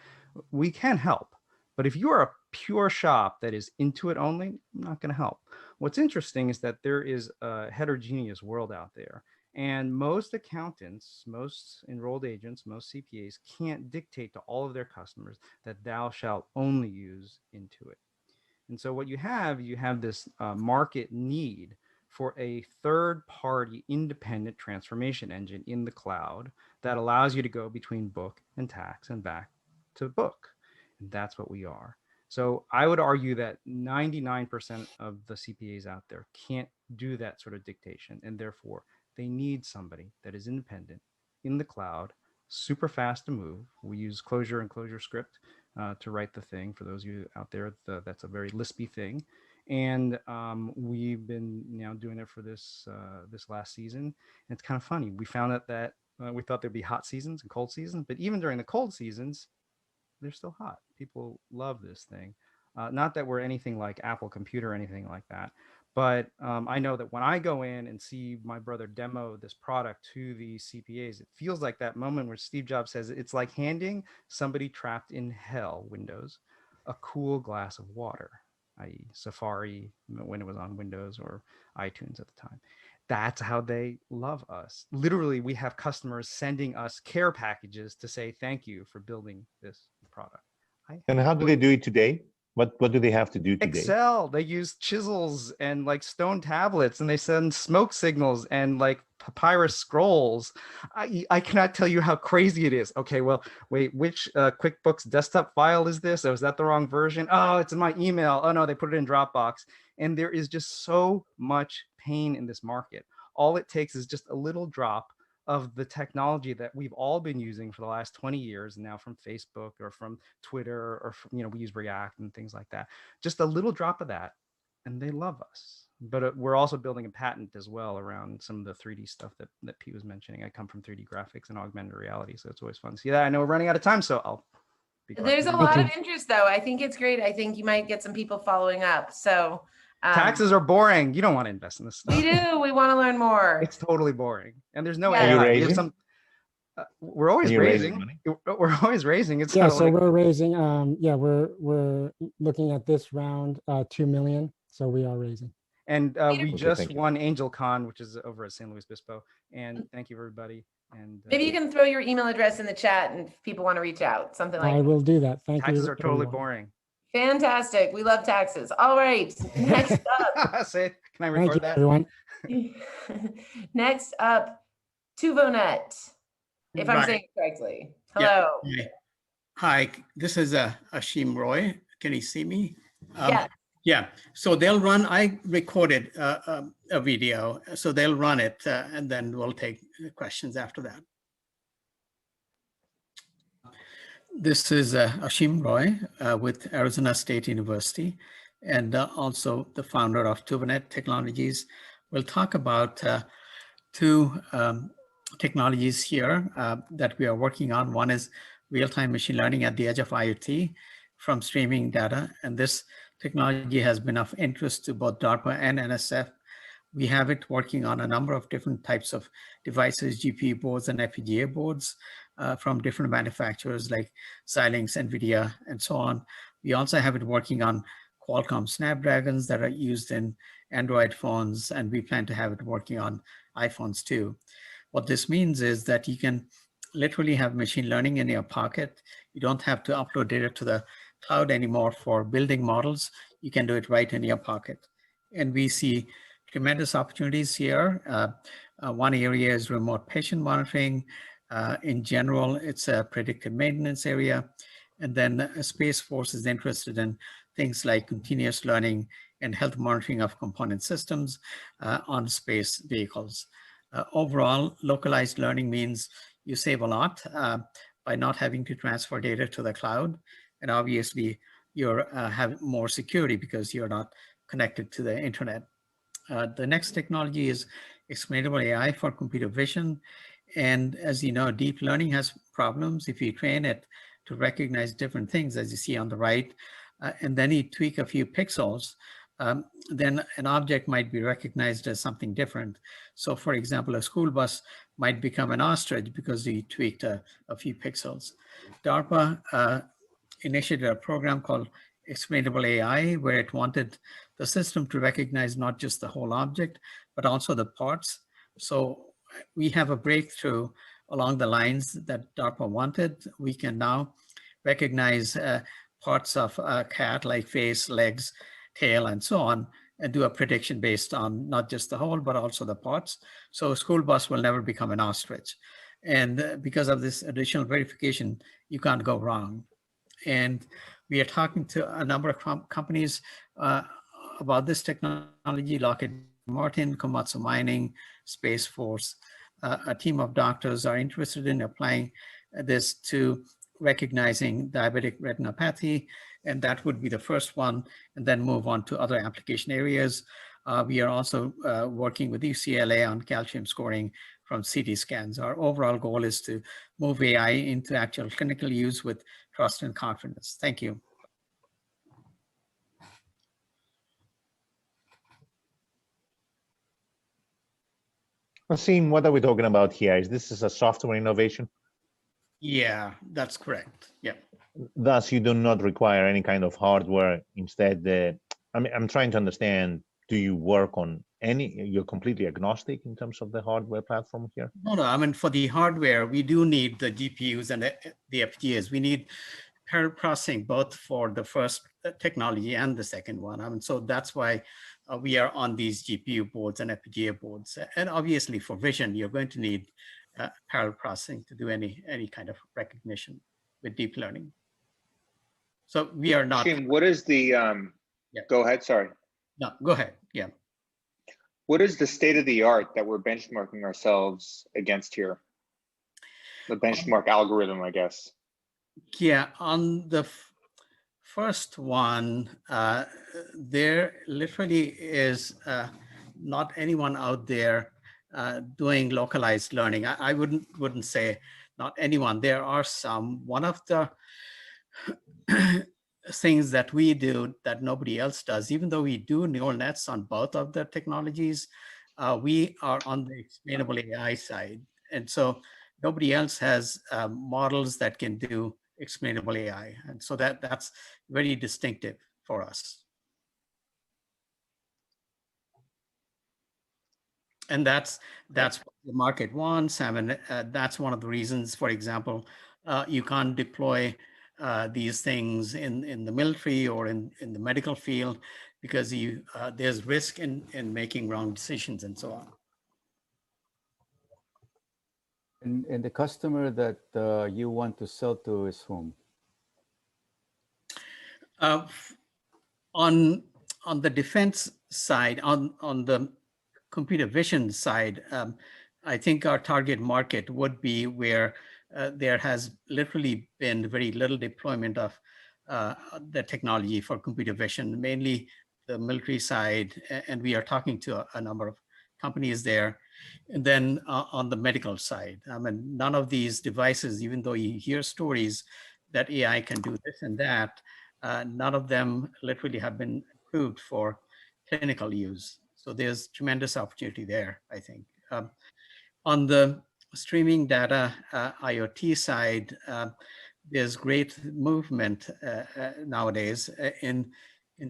We can help. But if you are a pure shop that is Intuit only, I'm not going to help. What's interesting is that there is a heterogeneous world out there. And most accountants, most enrolled agents, most CPAs can't dictate to all of their customers that thou shalt only use Intuit. And so what you have this market need for a third-party independent transformation engine in the cloud that allows you to go between book and tax and back to book. And that's what we are. So I would argue that 99% of the CPAs out there can't do that sort of dictation. And therefore, they need somebody that is independent in the cloud, super fast to move. We use Clojure and Clojure Script to write the thing. For those of you out there, that's a very lispy thing. And we've been now doing it for this last season. And it's kind of funny. We found out that we thought there'd be hot seasons and cold seasons, but even during the cold seasons, they're still hot. People love this thing. Not that we're anything like Apple Computer or anything like that, but I know that when I go in and see my brother demo this product to the CPAs, it feels like that moment where Steve Jobs says it's like handing somebody trapped in hell, Windows, a cool glass of water, i.e. Safari when it was on Windows or iTunes at the time. That's how they love us. Literally, we have customers sending us care packages to say thank you for building this product. And how do they do it today? What do they have to do today? Excel. They use chisels and like stone tablets, and they send smoke signals and like papyrus scrolls. I cannot tell you how crazy it is. Okay, well, wait, which QuickBooks desktop file is this? Oh, is that the wrong version? Oh, it's in my email. Oh no, they put it in Dropbox. And there is just so much pain in this market. All it takes is just a little drop of the technology that we've all been using for the last 20 years now from Facebook or from Twitter or from, we use React and things like that. Just a little drop of that and they love us. But we're also building a patent as well around some of the 3D stuff that Pete was mentioning. I come from 3D graphics and augmented reality, so it's always fun to see that. I know we're running out of time, so I'll be quiet. There's a lot of interest though. I think it's great. I think you might get some people following up. So taxes are boring. You don't want to invest in this stuff. We do. We want to learn more. It's totally boring. And there's no Are you AI. raising? We're always raising money. We're always raising. It's so we're raising. We're looking at this round 2 million. So we are raising. And we just won Angel Con, which is over at San Luis Obispo. And thank you, everybody. And maybe you can throw your email address in the chat, and if people want to reach out, something like that. I will do that. Thank you. Taxes are totally boring. Fantastic. We love taxes. All right. Next up. Say, can I record that? Everyone. Next up, Teuvonet, if I'm saying it correctly. Hello. Yeah. Hi, this is Ashim Roy. Can you see me? Yeah. Yeah, so they'll run, I recorded a video, so they'll run it and then we'll take questions after that. This is Ashim Roy with Arizona State University and also the founder of Teuvonet Technologies. We'll talk about two technologies here that we are working on. One is real-time machine learning at the edge of IoT from streaming data. And this technology has been of interest to both DARPA and NSF. We have it working on a number of different types of devices, GPU boards and FPGA boards from different manufacturers like Xilinx, NVIDIA, and so on. We also have it working on Qualcomm Snapdragons that are used in Android phones, and we plan to have it working on iPhones too. What this means is that you can literally have machine learning in your pocket. You don't have to upload data to the cloud anymore for building models. You can do it right in your pocket. And we see tremendous opportunities here. One area is remote patient monitoring. In general, it's a predictive maintenance area. And then Space Force is interested in things like continuous learning and health monitoring of component systems on space vehicles. Overall, localized learning means you save a lot by not having to transfer data to the cloud. And obviously, you have more security because you're not connected to the internet. The next technology is Explainable AI for computer vision. And as you know, deep learning has problems if you train it to recognize different things, as you see on the right, and then you tweak a few pixels, then an object might be recognized as something different. So for example, a school bus might become an ostrich because you tweaked a few pixels. DARPA initiated a program called Explainable AI, where it wanted the system to recognize not just the whole object, but also the parts. So we have a breakthrough along the lines that DARPA wanted. We can now recognize parts of a cat like face, legs, tail, and so on, and do a prediction based on not just the whole, but also the parts. So a school bus will never become an ostrich. And because of this additional verification, you can't go wrong. And we are talking to a number of companies about this technology, Lockheed Martin, Komatsu Mining, Space Force. A team of doctors are interested in applying this to recognizing diabetic retinopathy, and that would be the first one, and then move on to other application areas. We are also working with UCLA on calcium scoring from CT scans. Our overall goal is to move AI into actual clinical use with trust and confidence. Thank you. Asim, what are we talking about here? Is this a software innovation? Yeah, that's correct. Yeah. Thus, you do not require any kind of hardware. Instead, I'm trying to understand, do you work on you're completely agnostic in terms of the hardware platform here? No, I mean, for the hardware, we do need the GPUs and the FPGAs. We need parallel processing both for the first technology and the second one. I mean, so that's why we are on these GPU boards and FPGA boards. And obviously for vision, you're going to need parallel processing to do any kind of recognition with deep learning. So we are not. Shim, what is the, go ahead, sorry. No, go ahead, yeah. What is the state of the art that we're benchmarking ourselves against here? The benchmark algorithm, I guess. Yeah, on the first one, there literally is not anyone out there doing localized learning. I wouldn't say not anyone. There are some. One of the things that we do that nobody else does, even though we do neural nets on both of the technologies, we are on the explainable AI side. And so nobody else has models that can do explainable AI. And so that's very distinctive for us. And that's what the market wants. I mean, that's one of the reasons, for example, you can't deploy these things in the military or in the medical field because there's risk in making wrong decisions and so on. And the customer that you want to sell to is whom? On the defense side, on the computer vision side, I think our target market would be where there has literally been very little deployment of the technology for computer vision, mainly the military side, and we are talking to a number of companies there. And then on the medical side, I mean, none of these devices, even though you hear stories that AI can do this and that, none of them literally have been approved for clinical use. So there's tremendous opportunity there, I think. On the streaming data IoT side, there's great movement nowadays in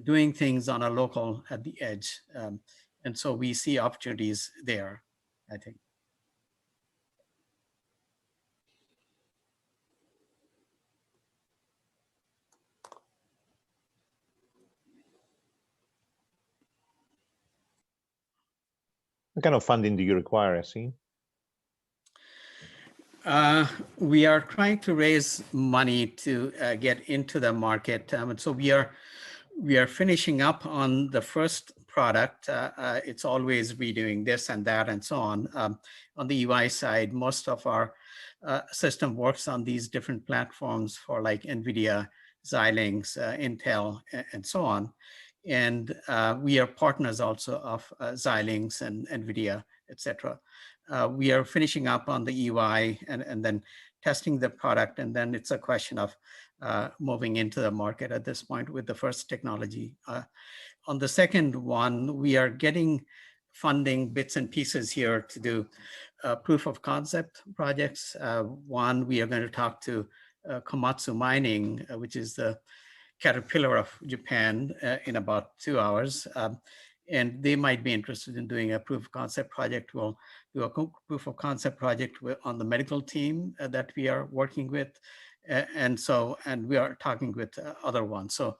doing things on a local at the edge. And so we see opportunities there, I think. What kind of funding do you require, Apsy? We are trying to raise money to get into the market. And so we are finishing up on the first product. It's always redoing this and that and so on. On the UI side, most of our system works on these different platforms for like NVIDIA, Xilinx, Intel, and so on. And we are partners also of Xilinx and NVIDIA, et cetera. We are finishing up on the UI and then testing the product. And then it's a question of moving into the market at this point with the first technology. On the second one, we are getting funding bits and pieces here to do proof of concept projects. One, we are going to talk to Komatsu Mining, which is the Caterpillar of Japan, in about 2 hours. And they might be interested in doing a proof of concept project. We'll do a proof of concept project on the medical team that we are working with. And we are talking with other ones. So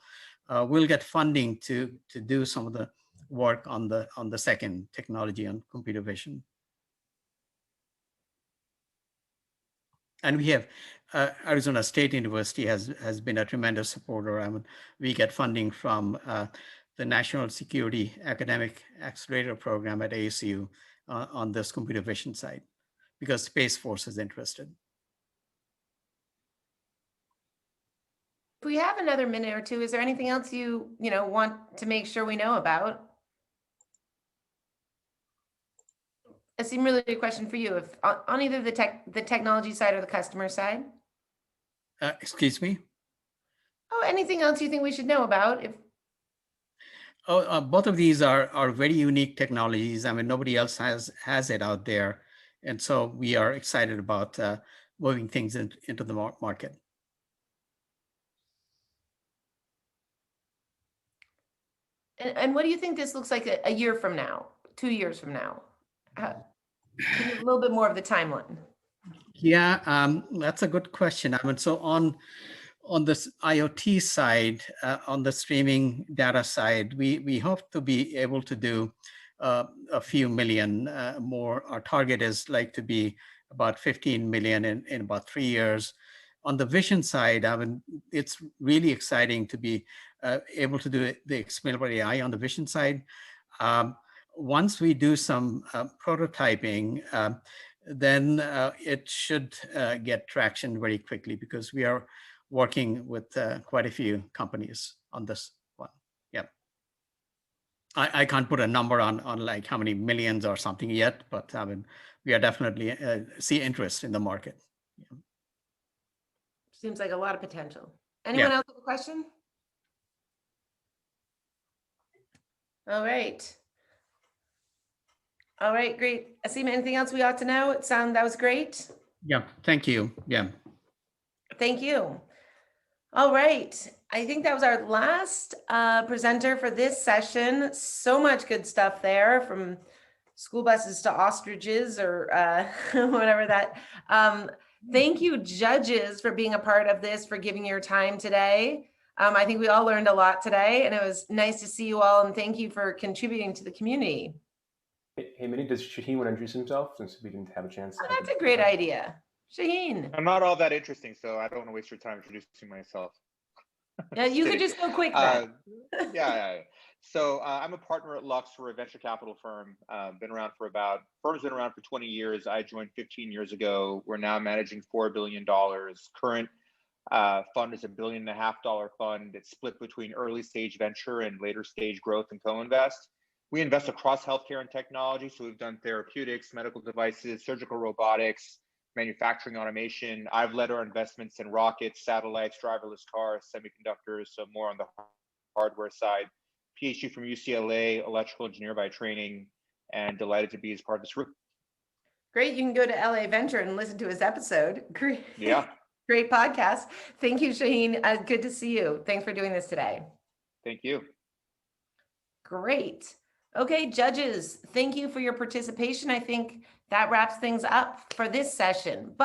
we'll get funding to do some of the work on the second technology on computer vision. And we have Arizona State University has been a tremendous supporter. I mean, we get funding from the National Security Academic Accelerator Program at ASU on this computer vision side, because Space Force is interested. If we have another minute or two, is there anything else you want to make sure we know about? It seemed really a question for you, if on either the technology side or the customer side. Excuse me? Oh, anything else you think we should know about? Both of these are very unique technologies. I mean, nobody else has it out there. And so we are excited about moving things into the market. And what do you think this looks like a year from now, 2 years from now? A little bit more of the timeline. Yeah, that's a good question. I mean, so on this IoT side, on the streaming data side, we hope to be able to do a few million more. Our target is like to be about 15 million in about 3 years. On the vision side, I mean, it's really exciting to be able to do the Explainable AI on the vision side. Once we do some prototyping, then it should get traction very quickly, because we are working with quite a few companies on this one. Yeah. I can't put a number on like how many millions or something yet, but I mean, we are definitely see interest in the market. Yeah. Seems like a lot of potential. Anyone else have a question? All right. All right, great. Asim, anything else we ought to know? That was great. Yeah, thank you. Yeah. Thank you. All right. I think that was our last presenter for this session. So much good stuff there, from school buses to ostriches or whatever that. Thank you, judges, for being a part of this, for giving your time today. I think we all learned a lot today, and it was nice to see you all, and thank you for contributing to the community. Hey, Minnie, does Shaheen want to introduce himself, since we didn't have a chance? Oh, that's a great idea. Shaheen. I'm not all that interesting, so I don't want to waste your time introducing myself. Yeah, you could Kidding. just go quick then. Yeah. So I'm a partner at Lux. We're a venture capital firm. Firm's been around for 20 years. I joined 15 years ago. We're now managing $4 billion. Current fund is $1.5 billion fund. It's split between early stage venture and later stage growth and co-invest. We invest across healthcare and technology. So we've done therapeutics, medical devices, surgical robotics, manufacturing automation. I've led our investments in rockets, satellites, driverless cars, semiconductors, so more on the hardware side. PhD from UCLA, electrical engineer by training, and delighted to be as part of this group. Great. You can go to LA Venture and listen to his episode. Great. Yeah. Great podcast. Thank you, Shaheen. Good to see you. Thanks for doing this today. Thank you. Great. Okay, judges, thank you for your participation. I think that wraps things up for this session. But